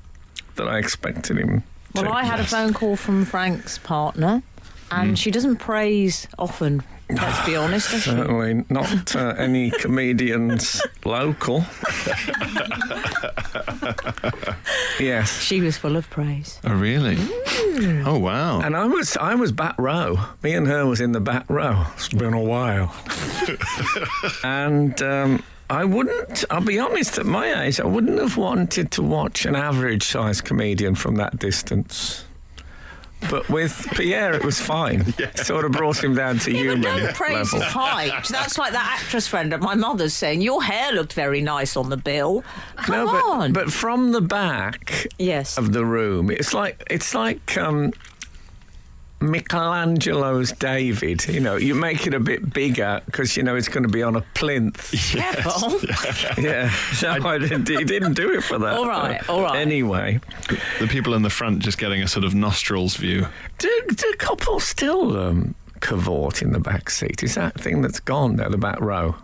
that I expected him to. Well, I had a phone call from Frank's partner, and she doesn't praise often, let's be honest, does she? Certainly not any comedians local. Yes. She was full of praise. Oh, really? Oh, wow. And I was back row. Me and her was in the back row. It's been a while. And I'll be honest, at my age, I wouldn't have wanted to watch an average-sized comedian from that distance. But with Pierre, it was fine. Sort of brought him down to Yeah, human but don't praise level. his height. That's like that actress friend of my mother's saying, your hair looked very nice on the bill. Come on. But from the back Yes. of the room, it's like Michelangelo's David. You know, you make it a bit bigger because you know it's going to be on a plinth. Careful. Yeah, he didn't do it for that. All right. Anyway, The people in the front just getting a sort of nostrils view. do couples still cavort in the back seat? Is that thing that's gone there, the back row?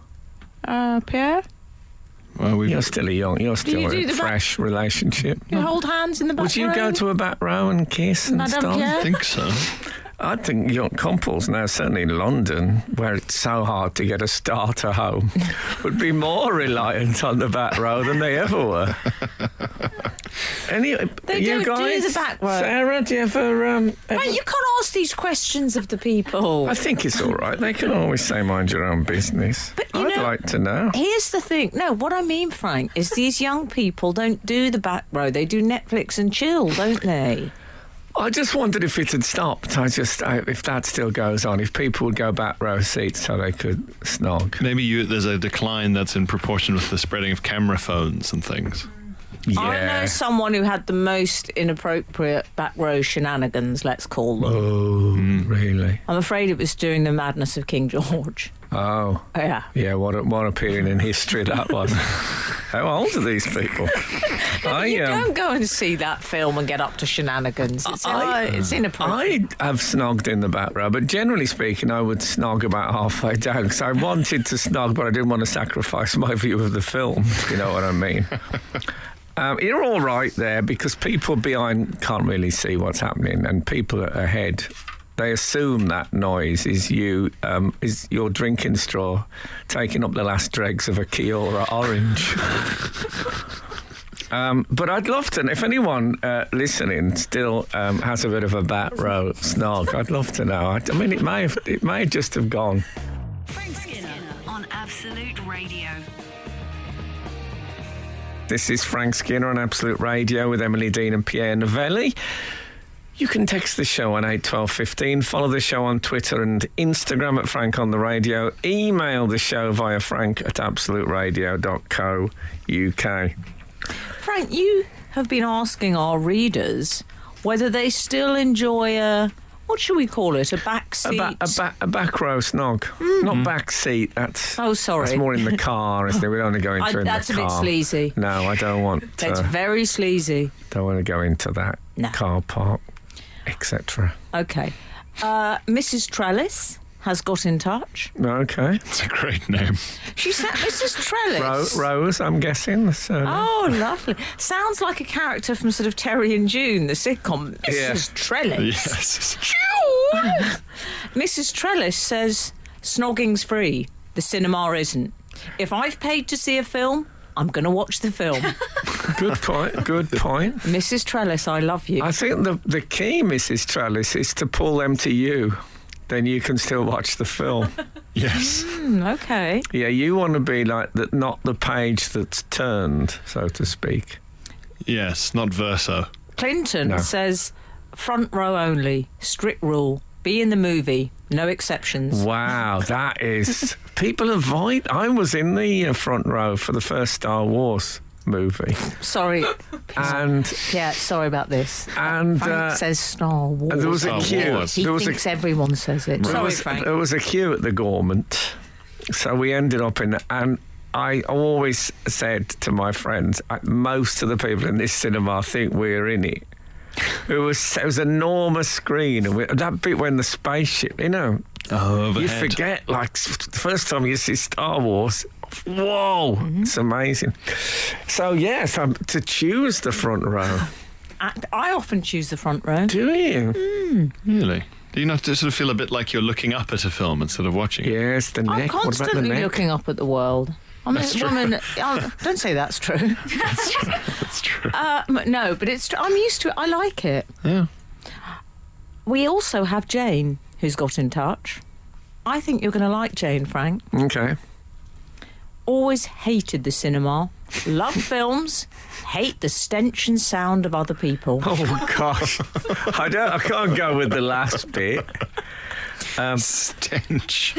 Pierre, Well, You're still you a do the back- fresh relationship. you hold hands in the back Would you go row? to a back row and kiss and Madame stuff? Pierre? I think so. I think young couples now, certainly in London, where it's so hard to get a starter home, would be more reliant on the back row than they ever were. Anyway, They you don't do guys, the back row. Sarah, do you ever? Right, you can't ask these questions of the people. I think it's all right. They can always say mind your own business. But, you I'd know- like to know. Here's the thing. No, what I mean, Frank, is these young people don't do the back row. They do Netflix and chill, don't they? I just wondered if it had stopped. If that still goes on, if people would go back row seats so they could snog. Maybe there's a decline that's in proportion with the spreading of camera phones and things. Yeah. I know someone who had the most inappropriate back row shenanigans, let's call them. Oh, really? I'm afraid it was during the madness of King George. Oh. Yeah. Yeah, what a period in history that was. How old are these people? You don't go and see that film and get up to shenanigans. It's inappropriate. I have snogged in the back row, but generally speaking, I would snog about halfway down because I wanted to snog, but I didn't want to sacrifice my view of the film. You know what I mean? You're all right there because people behind can't really see what's happening, and people ahead, they assume that noise is you, is your drinking straw taking up the last dregs of a Kiora orange. But I'd love to, if anyone listening still has a bit of a back row snog, I'd love to know. I mean, it may just have gone. Frank Skinner on Absolute Radio. This is Frank Skinner on Absolute Radio with Emily Dean and Pierre Novelli. You can text the show on 81215, follow the show on Twitter and Instagram at Frank on the Radio, email the show via frank@absoluteradio.co.uk. Frank, you have been asking our readers whether they still enjoy what should we call it, a back seat? A back row snog. Not back seat, that's... Oh, sorry. That's more in the car, isn't it? We don't want to go into That's the car. a bit sleazy. No, I don't want... It's very sleazy. Don't want to go into that car park, etc. OK. Mrs. Trellis has got in touch. OK. It's a great name. She said, Mrs. Trellis. Rose, I'm guessing. Oh, lovely. Sounds like a character from sort of Terry and June, the sitcom. Mrs. Trellis. Yes. Mrs. Trellis says, snogging's free. The cinema isn't. If I've paid to see a film, I'm going to watch the film. Good point. Mrs. Trellis, I love you. I think the key, Mrs. Trellis, is to pull them to you. Then you can still watch the film. Yes. OK. Yeah, you want to be like not the page that's turned, so to speak. Yes, not verso. Clinton says, front row only, strict rule, be in the movie, no exceptions. Wow, that is... People avoid... I was in the front row for the first Star Wars movie. Sorry. And... Yeah, sorry about this. And... Frank says Star Wars. There was a queue. He thinks everyone says it. Sorry, Frank. There was a queue at the Gormont. So we ended up in... And I always said to my friends, most of the people in this cinema think we're in it. It was enormous screen, and that bit when the spaceship, overhead. You forget, like, the first time you see Star Wars, whoa, it's amazing. So, yes, to choose the front row. I often choose the front row. Do you? Really? Do you not sort of feel a bit like you're looking up at a film instead of watching it? Yes, the I'm neck. What about the constantly neck? looking up at the world. That's true. Don't say that's true. That's true. No, but it's. I'm used to it. I like it. Yeah. We also have Jane, who's got in touch. I think you're going to like Jane, Frank. Okay. Always hated the cinema. Love films. Hate the stench and sound of other people. Oh, gosh. I can't go with the last bit. Stench.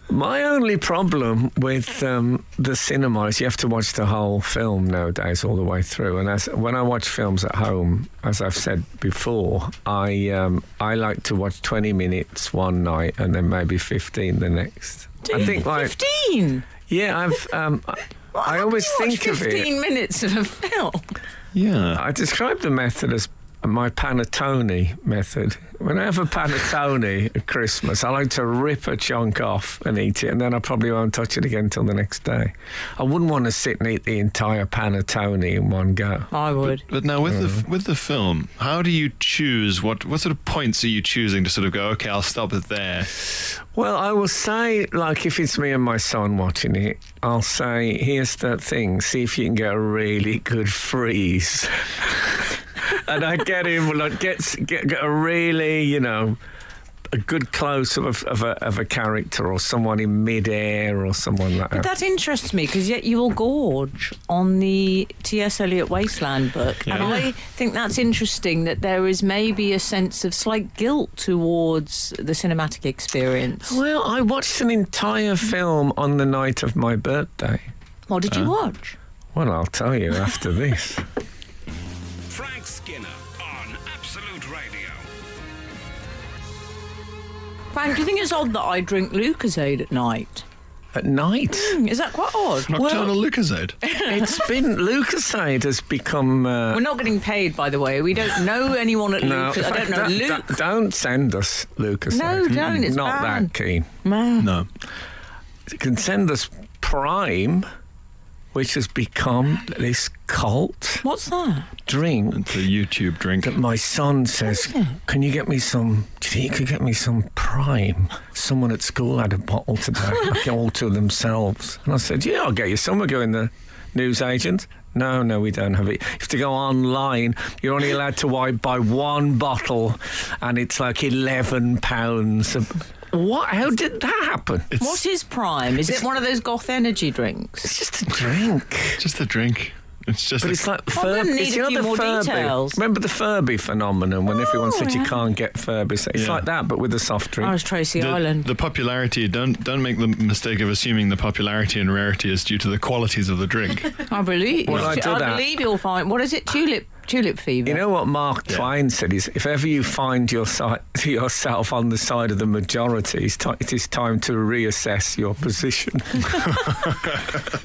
My only problem with the cinema is you have to watch the whole film nowadays all the way through. And when I watch films at home, as I've said before, I like to watch 20 minutes one night and then maybe 15 the next. I think 15? Yeah, I always think of it. 15 minutes of a film. Yeah. I describe the method as my panettone method. When I have a panettone at Christmas, I like to rip a chunk off and eat it, and then I probably won't touch it again until the next day. I wouldn't want to sit and eat the entire panettone in one go. I would. But now with the film, how do you choose? What sort of points are you choosing to sort of go, okay, I'll stop it there? Well, I will say, like, if it's me and my son watching it, I'll say, here's the thing, see if you can get a really good freeze. And I get him, like, get a really, a good close of a character or someone in mid-air or someone like that. But that interests me because yet you will gorge on the T.S. Eliot Wasteland book. Yeah. And I think that's interesting that there is maybe a sense of slight guilt towards the cinematic experience. Well, I watched an entire film on the night of my birthday. What did you watch? Well, I'll tell you after this. Frank Skinner on Absolute Radio. Frank, do you think it's odd that I drink Lucozade at night? At night? Is that quite odd? Nocturnal Lucozade. Lucozade has become... We're not getting paid, by the way. We don't know anyone at Lucozade. I don't know Luke. Don't send us Lucozade. No, don't. It's not bad. that keen. No. No. You can send us Prime. which has become this cult What's that? drink. It's a YouTube drink. That my son says, can you get me some, do you think you could get me some Prime? Someone at school had a bottle today, like all to themselves. And I said, yeah, I'll get you some. We'll go in the newsagent. No, we don't have it. You have to go online. You're only allowed to buy one bottle, and it's like £11. What? How did that happen? What is Prime? Is it one of those goth energy drinks? It's just a drink. Just a drink. It's just. But it's like I'm gonna need it's a few the more Furby. details. Remember the Furby phenomenon when everyone said you can't get Furby? So it's like that, but with a soft drink. I was Tracy Island. The popularity. Don't make the mistake of assuming the popularity and rarity is due to the qualities of the drink. I believe. Well, I believe you'll find. What is it? Tulip fever. You know what Mark Twain said is, if ever you find yourself on the side of the majority, it is time to reassess your position.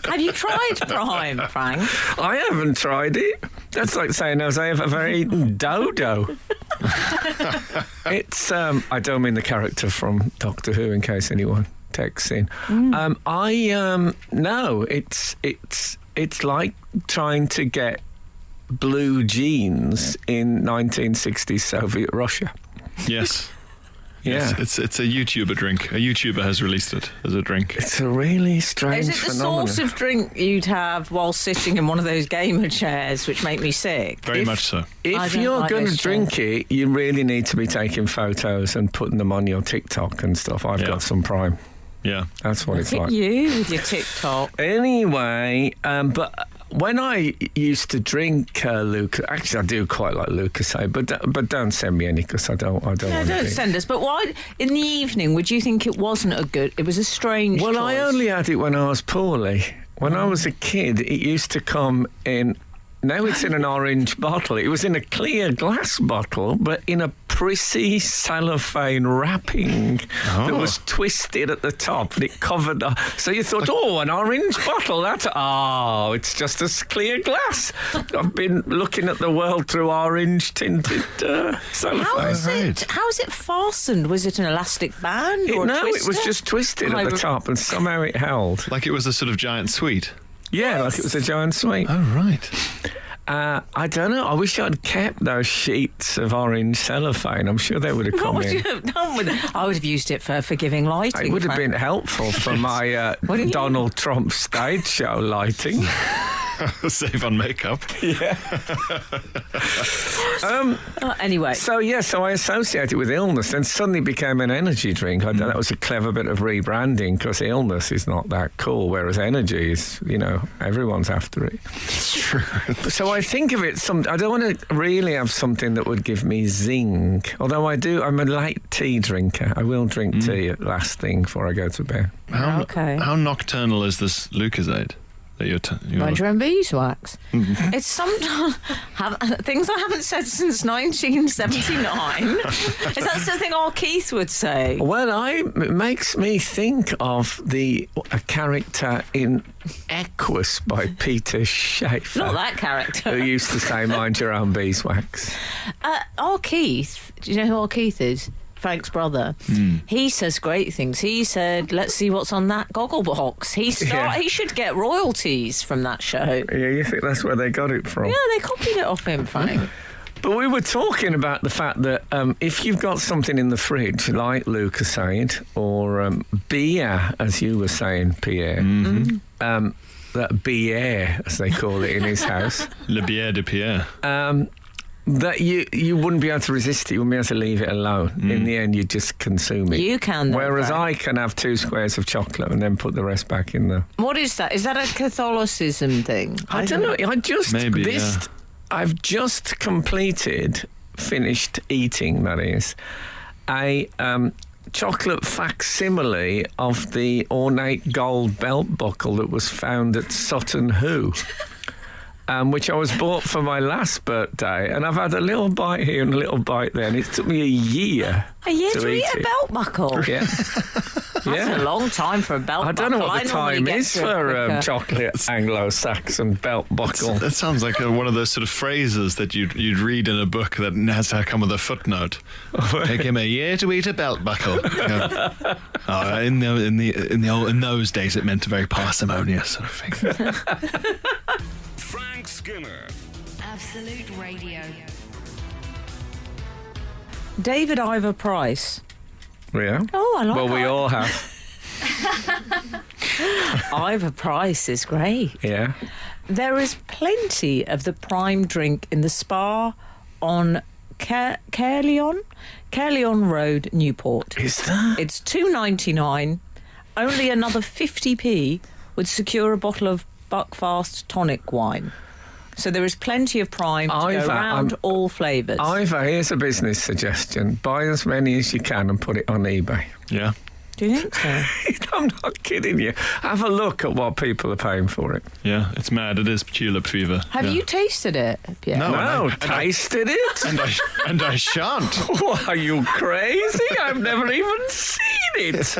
Have you tried Prime, Frank? I haven't tried it. That's like saying I have a very dodo. It's I don't mean the character from Doctor Who, in case anyone texts in. No, it's like trying to get blue jeans in 1960s Soviet Russia. Yes. Yeah. Yes, it's a YouTuber drink. A YouTuber has released it as a drink. It's a really strange Is it the phenomenon. sort of drink you'd have while sitting in one of those gamer chairs, which make me sick? Very much so. I If don't you're like going to those drink it, you really need to be taking photos and putting them on your TikTok and stuff. I've got some Prime. Yeah. That's what it's Look at like. you with your TikTok. Anyway, but when I used to drink Lucozade, actually I do quite like Lucozade, but don't send me any because I don't No, want don't to. send us. But why, in the evening, would you think it wasn't a good... It was a strange Well, choice. I only had it when I was poorly. When I was a kid, it used to come in... Now it's in an orange bottle. It was in a clear glass bottle, but in a prissy cellophane wrapping that was twisted at the top, and it covered... So you thought, an orange bottle, it's just a clear glass. I've been looking at the world through orange-tinted cellophane. How is it fastened? Was it an elastic band or a No, it was twister? just twisted at the top, and somehow it held. Like it was a sort of giant sweet. Yeah, like it was a giant sweet. Oh, right. I don't know. I wish I'd kept those sheets of orange cellophane. I'm sure they would have What come would in. you have done with it? I would have used it for giving lighting. It would have Frank. been helpful for my Donald Trump stage show lighting. Save on makeup. Anyway. So I associate it with illness, and suddenly became an energy drink. I that was a clever bit of rebranding because illness is not that cool, whereas energy is, everyone's after it. It's true. So I think of it. I don't want to really have something that would give me zing. Although I'm a late tea drinker. I will drink tea at last thing before I go to bed. How nocturnal is this Lucozade that you're Roger and beeswax. It's sometimes things I haven't said since 1979. Is that something our Keith would say? Well, it makes me think of a character in Equus by Peter Schaefer. Not that character. Who used to say, mind your own beeswax. Our Keith, do you know who our Keith is? Frank's brother. He says great things. He said, let's see what's on that goggle box. He should get royalties from that show. Yeah, you think that's where they got it from? Yeah, they copied it off him, Frank. But we were talking about the fact that if you've got something in the fridge, like Lucozade or beer, as you were saying, Pierre, that bière, as they call it in his house. Le bière de Pierre. That you wouldn't be able to resist it. You wouldn't be able to leave it alone. In the end, you just consume it. You can, though, Whereas Frank. I can have 2 squares of chocolate and then put the rest back in the... What is that? Is that a Catholicism thing? I don't know. Maybe, I've just finished eating, that is, a chocolate facsimile of the ornate gold belt buckle that was found at Sutton Hoo. Which I was bought for my last birthday, and I've had a little bite here and a little bite there, and it took me a year to eat a it. belt buckle? Yeah. That's a long time for a belt I don't know buckle. what the normally time get is to it for quicker. chocolate Anglo-Saxon belt buckle. That sounds like one of those sort of phrases that you'd read in a book that has to come with a footnote. Take him a year to eat a belt buckle. In those days, it meant a very parsimonious sort of thing. Frank Skinner. Absolute Radio. David Ivor Price. Yeah. Oh, I like Well, we that. all have. Ivor Price is great. Yeah. There is plenty of the prime drink in the spa on Caerleon Road, Newport. Is that? It's $2.99. Only another 50p would secure a bottle of Buckfast tonic wine. So there is plenty of prime to Ivor, go around all flavours. Ivor, here's a business suggestion. Buy as many as you can and put it on eBay. Yeah. Do you think so? I'm not kidding you. Have a look at what people are paying for it. Yeah, it's mad. It is tulip fever. Have Yeah. you tasted it, Pierre? No. No, and I- tasted it? And I shan't. What, are you crazy? I've never even seen it.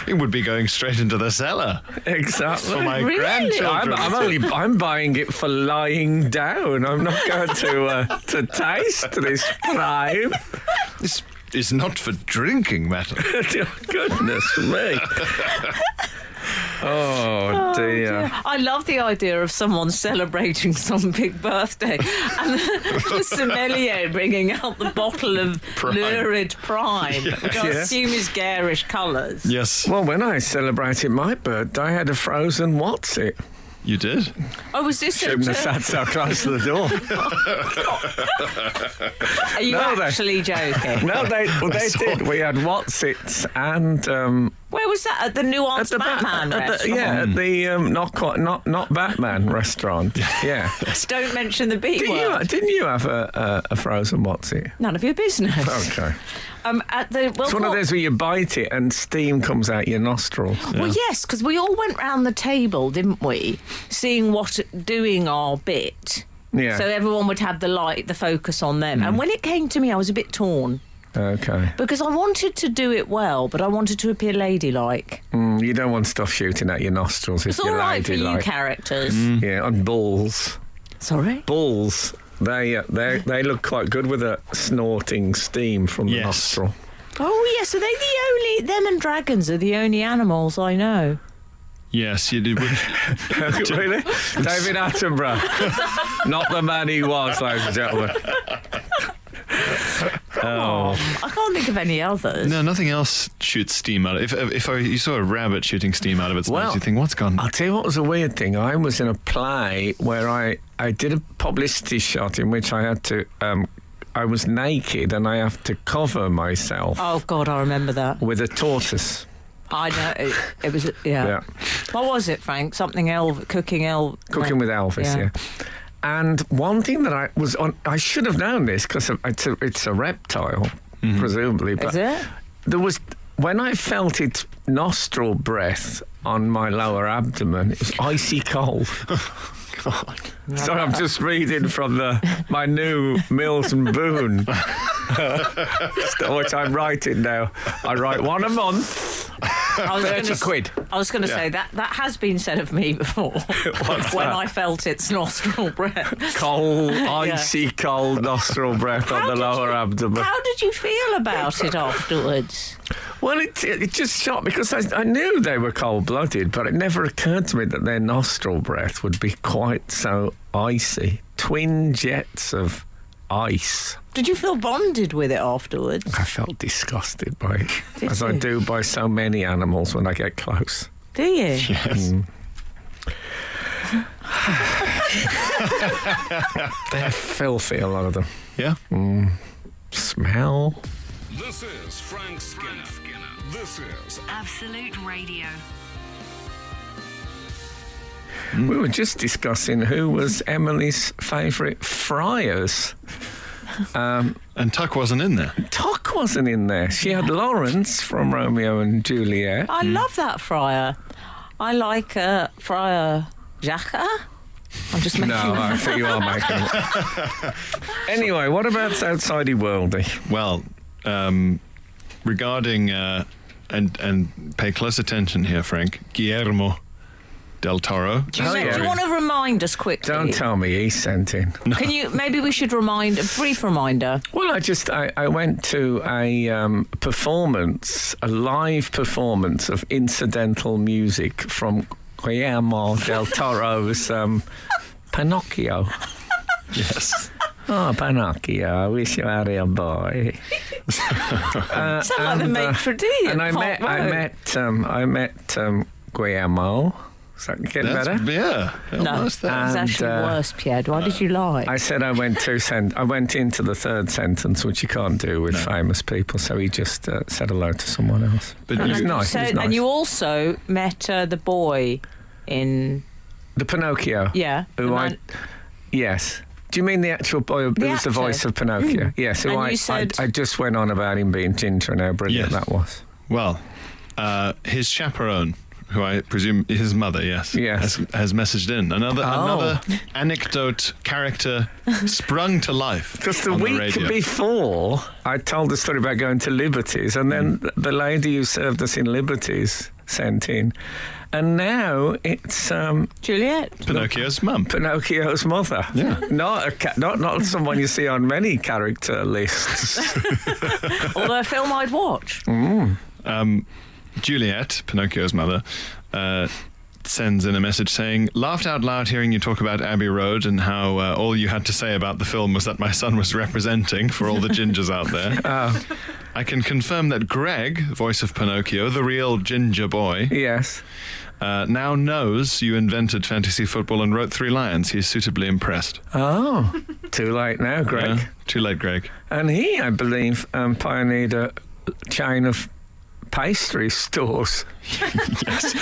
It would be going straight into the cellar Exactly. for my Really? grandchildren. I'm buying it for lying down. I'm not going to taste this prime. This is not for drinking matter. Goodness me. Oh dear. I love the idea of someone celebrating some big birthday and the sommelier bringing out the bottle of Prime. lurid prime, which I Yes. assume is garish colours. Yes, Well, when I celebrated my birthday, I had a frozen what's it. you did. Oh, was this Shouldn't have sat so close to the door. Are you No, they- actually joking? No, they did. We had what's it and Where was that? At the Nuanced Batman restaurant? at the not Batman restaurant. Yeah. Don't mention the B word. Didn't you have a frozen what's it? None of your business. Okay. At the It's one of those where you bite it and steam comes out your nostrils. Well, yes, because we all went round the table, didn't we? Doing our bit. Yeah. So everyone would have the focus on them. And when it came to me, I was a bit torn Okay. because I wanted to do it well, but I wanted to appear ladylike. You don't want stuff shooting out your nostrils if It's all you're right for you ladylike. characters. Yeah, and bulls. Sorry? Bulls. They look quite good with a snorting steam from the Yes. nostril. Oh, yes. Are they them and dragons are the only animals I know. Yes, you did. Really? David Attenborough. Not the man he was, ladies and gentlemen. Oh. I can't think of any others. No, nothing else shoots steam out of it. If you saw a rabbit shooting steam out of its Well, nose, you think, what's gone? I'll tell you what was a weird thing. I was in a play where I did a publicity shot in which I had to... I was naked and I have to cover myself Oh, God, I remember that. with a tortoise. I know. It was, yeah. Yeah. What was it, Frank? Something cooking Cooking with Elvis, yeah. And one thing that I should have known this because it's a reptile, presumably. But Is it? there was, when I felt its nostril breath on my lower abdomen, it was icy cold. God. So I'm just reading from my new Mills and Boone, which I'm writing now. I write one a month. I was 30 quid. I was going to say that has been said of me before. When I felt its nostril breath. Cold, icy cold nostril breath on the lower abdomen. How did you feel about it afterwards? Well, it just shocked because I knew they were cold-blooded, but it never occurred to me that their nostril breath would be quite so icy. Twin jets of ice. Did you feel bonded with it afterwards? I felt disgusted by it, Did as I you? do by so many animals when I get close. Do you? Yes. They're filthy, a lot of them. Yeah. Smell. This is Frank Skinner. This is Absolute Radio. We were just discussing who was Emily's favourite friars. And Tuck wasn't in there. Tuck wasn't in there. She had Lawrence from Romeo and Juliet. I love that friar. I like Friar Jacques. I'm just making No, I think you are making it. Anyway, what about Outside Worldy? Well, regarding and pay close attention here, Frank. Guillermo del Toro. Do you want to remind us quickly? Don't tell me he sent in. Can you? Maybe we should remind a brief reminder. Well, I went to a live performance of incidental music from Guillermo del Toro's Pinocchio. Yes. Oh, Pinocchio, I wish you had a boy. Sound like the maitre d'. And I met Guillermo. Is that getting better? Yeah. No, it's actually worse, Pierre. Why did you lie? I said I went into the third sentence, which you can't do with famous people. So he just said hello to someone else. But it was nice. And you also met the boy in the Pinocchio. Yeah. Yes. Do you mean the actual boy who was the voice of Pinocchio? Yes. Who I just went on about him being ginger and how brilliant that was. Well, his chaperone, who I presume is his mother, yes, has messaged in. Another anecdote character sprung to life. Because the week before, I told the story about going to Liberties, and then the lady who served us in Liberties sent in. And now it's Juliet, Pinocchio's mum, Pinocchio's mother. Yeah, not someone you see on many character lists. Although a film I'd watch. Juliet, Pinocchio's mother, sends in a message saying, "Laughed out loud hearing you talk about Abbey Road and how all you had to say about the film was that my son was representing for all the gingers out there. I can confirm that Greg, voice of Pinocchio, the real ginger boy, yes, now knows you invented fantasy football and wrote 3 lines. He is suitably impressed." Oh, too late now, Greg. Yeah, too late, Greg. And he, I believe, pioneered a chain of pastry stores. Yes.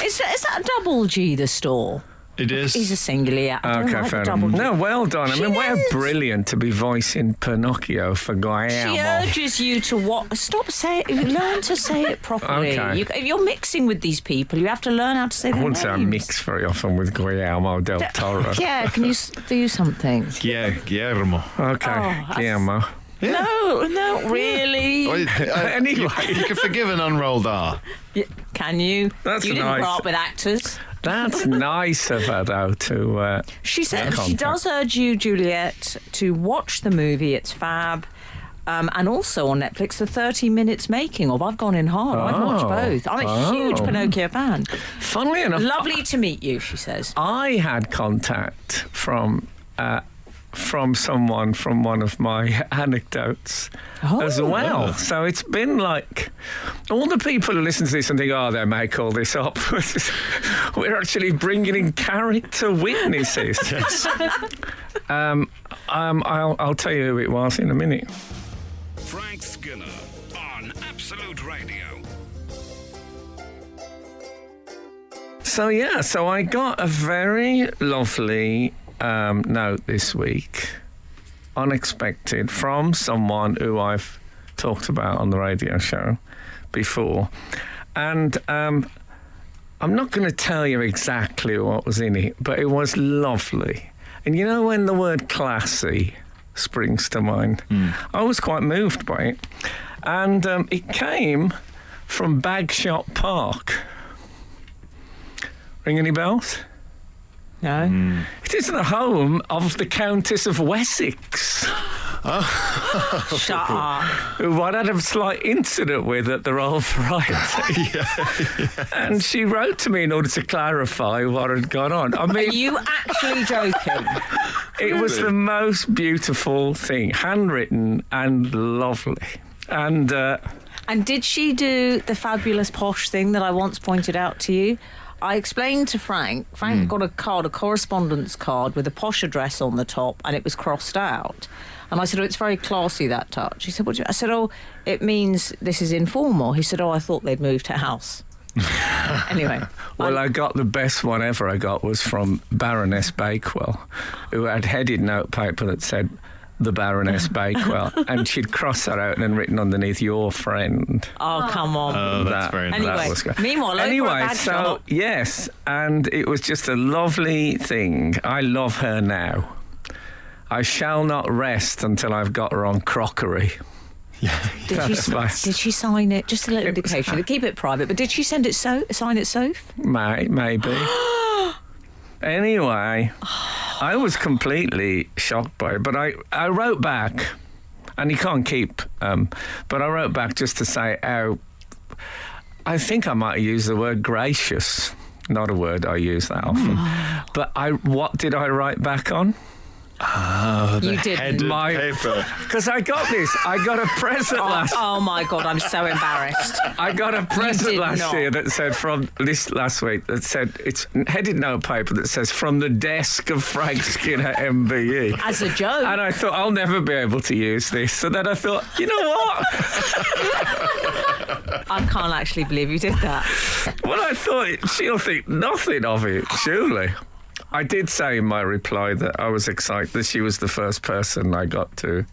Is that a double G, the store? It is. He's a singular. Okay, fair enough. No, well done. I mean, we're brilliant to be voicing Pinocchio for Guillermo. She urges you to stop saying it. Learn to say it properly. Okay. If you're mixing with these people, you have to learn how to say their names. I wouldn't say I mix very often with Guillermo del Toro. Yeah, can you do something? Guillermo. Okay, Guillermo. Yeah. No, really. Anyway, you can forgive an unrolled R. Yeah, can you? That's you didn't nice. grow up with actors. That's nice of her, though, to... she said she does urge you, Juliet, to watch the movie. It's fab. And also on Netflix, the 30 Minutes Making of. I've gone in hard. I've watched both. I'm a huge Pinocchio fan. Funnily enough... Lovely to meet you, she says. I had contact from someone from one of my anecdotes as well. So it's been like all the people who listen to this and think, they make all this up. We're actually bringing in character witnesses. Yes. I'll tell you who it was in a minute. Frank Skinner on Absolute Radio. So I got a very lovely note this week, unexpected, from someone who I've talked about on the radio show before, and I'm not going to tell you exactly what was in it, but it was lovely. And you know when the word classy springs to mind, I was quite moved by it, and it came from Bagshot Park. Ring any bells? No. It is the home of the Countess of Wessex. Shut up. Who I had a slight incident with at the Royal Variety. And she wrote to me in order to clarify what had gone on. I mean, are you actually joking? It was the most beautiful thing, handwritten and lovely. And did she do the fabulous posh thing that I once pointed out to you? I explained to Frank got a correspondence card with a posh address on the top, and it was crossed out. And I said, it's very classy, that touch. He said, what do you... I said, it means this is informal. He said, I thought they'd moved house. Anyway. Well, I got the best one ever I got was from Baroness Bakewell, who had headed notepaper that said, the Baroness Bakewell, and she'd crossed that out and written underneath, your friend. Oh, come on. Oh, that's very nice. Anyway, that was good. Meanwhile, yes, and it was just a lovely thing. I love her now. I shall not rest until I've got her on crockery. Did she sign it? Just a little indication. Keep it private. But did she sign it, Soph? Maybe. Anyway, I was completely shocked by it. But I wrote back, and you can't keep. But I wrote back just to say how. I think I might have used the word gracious. Not a word I use that often. But what did I write back on? Oh, the You didn't. headed paper. Because I got a present last. Oh my God, I'm so embarrassed. I got a present did last not. year that said last week that said it's headed note paper that says from the desk of Frank Skinner MBE. As a joke. And I thought I'll never be able to use this. So then I thought, you know what? I can't actually believe you did that. Well, I thought she'll think nothing of it, surely. I did say in my reply that I was excited that she was the first person I got to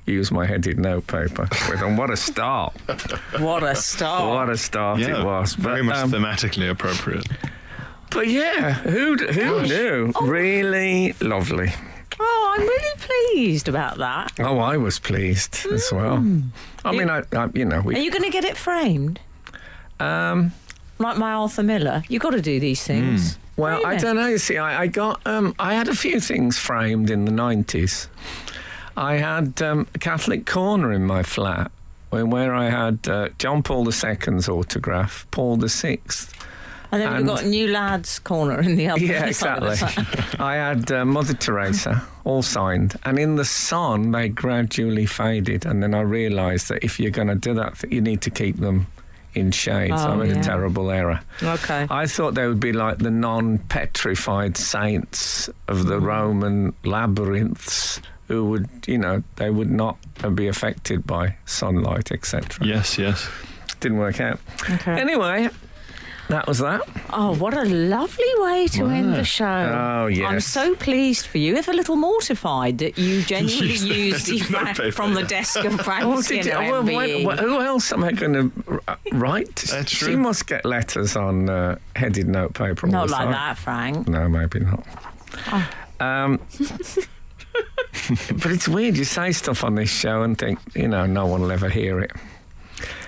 use my headed note paper with. And what a start. What a start. What a start Yeah, it was. very much thematically appropriate. But yeah, who knew? Really lovely. Oh, I'm really pleased about that. Oh, I was pleased as well. I mean, I Are you going to get it framed? Like my Arthur Miller? You've got to do these things. Well, Frame I it. don't know. You see, I got I had a few things framed in the 90s. I had a Catholic corner in my flat where I had John Paul II's autograph, Paul VI. And then we've got New Lads Corner in the other Yeah, side of the exactly. flat. I had Mother Teresa, all signed. And in the sun, they gradually faded. And then I realised that if you're going to do that, you need to keep them in shades. Oh, I made yeah. a terrible error. Okay. I thought they would be like the non-petrified saints of the Roman labyrinths who would, they would not be affected by sunlight, etc. Yes. Didn't work out. Okay. Anyway, that was that. Oh, what a lovely way to end the show. Oh, yes. I'm so pleased for you. If a little mortified that you genuinely used the fact paper. from the desk of Frank Well, Skinner well, MBE. who else am I going to write? That's She true. must get letters on headed note paper all Not the like time. that, Frank. No, maybe not. But it's weird. You say stuff on this show and think, no one will ever hear it.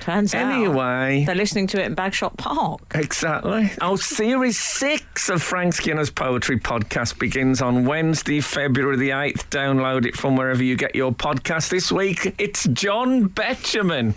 Turns out Anyway. they're listening to it in Bagshot Park. Exactly. Oh, Series 6 of Frank Skinner's Poetry Podcast begins on Wednesday, February the 8th. Download it from wherever you get your podcast. This week, it's John Betjeman.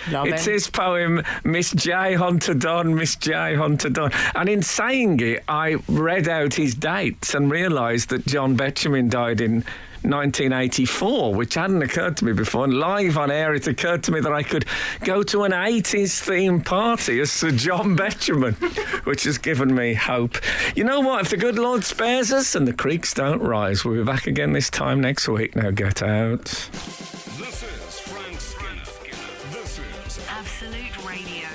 Love It's him. his poem, Miss J. Hunter Dunn, Miss J. Hunter Dunn. And in saying it, I read out his dates and realised that John Betjeman died in 1984, which hadn't occurred to me before. And live on air, it occurred to me that I could go to an 80s themed party as Sir John Betjeman, which has given me hope. You know what? If the good Lord spares us and the creeks don't rise, we'll be back again this time next week. Now get out. This is Frank Skinner. This is Absolute Radio.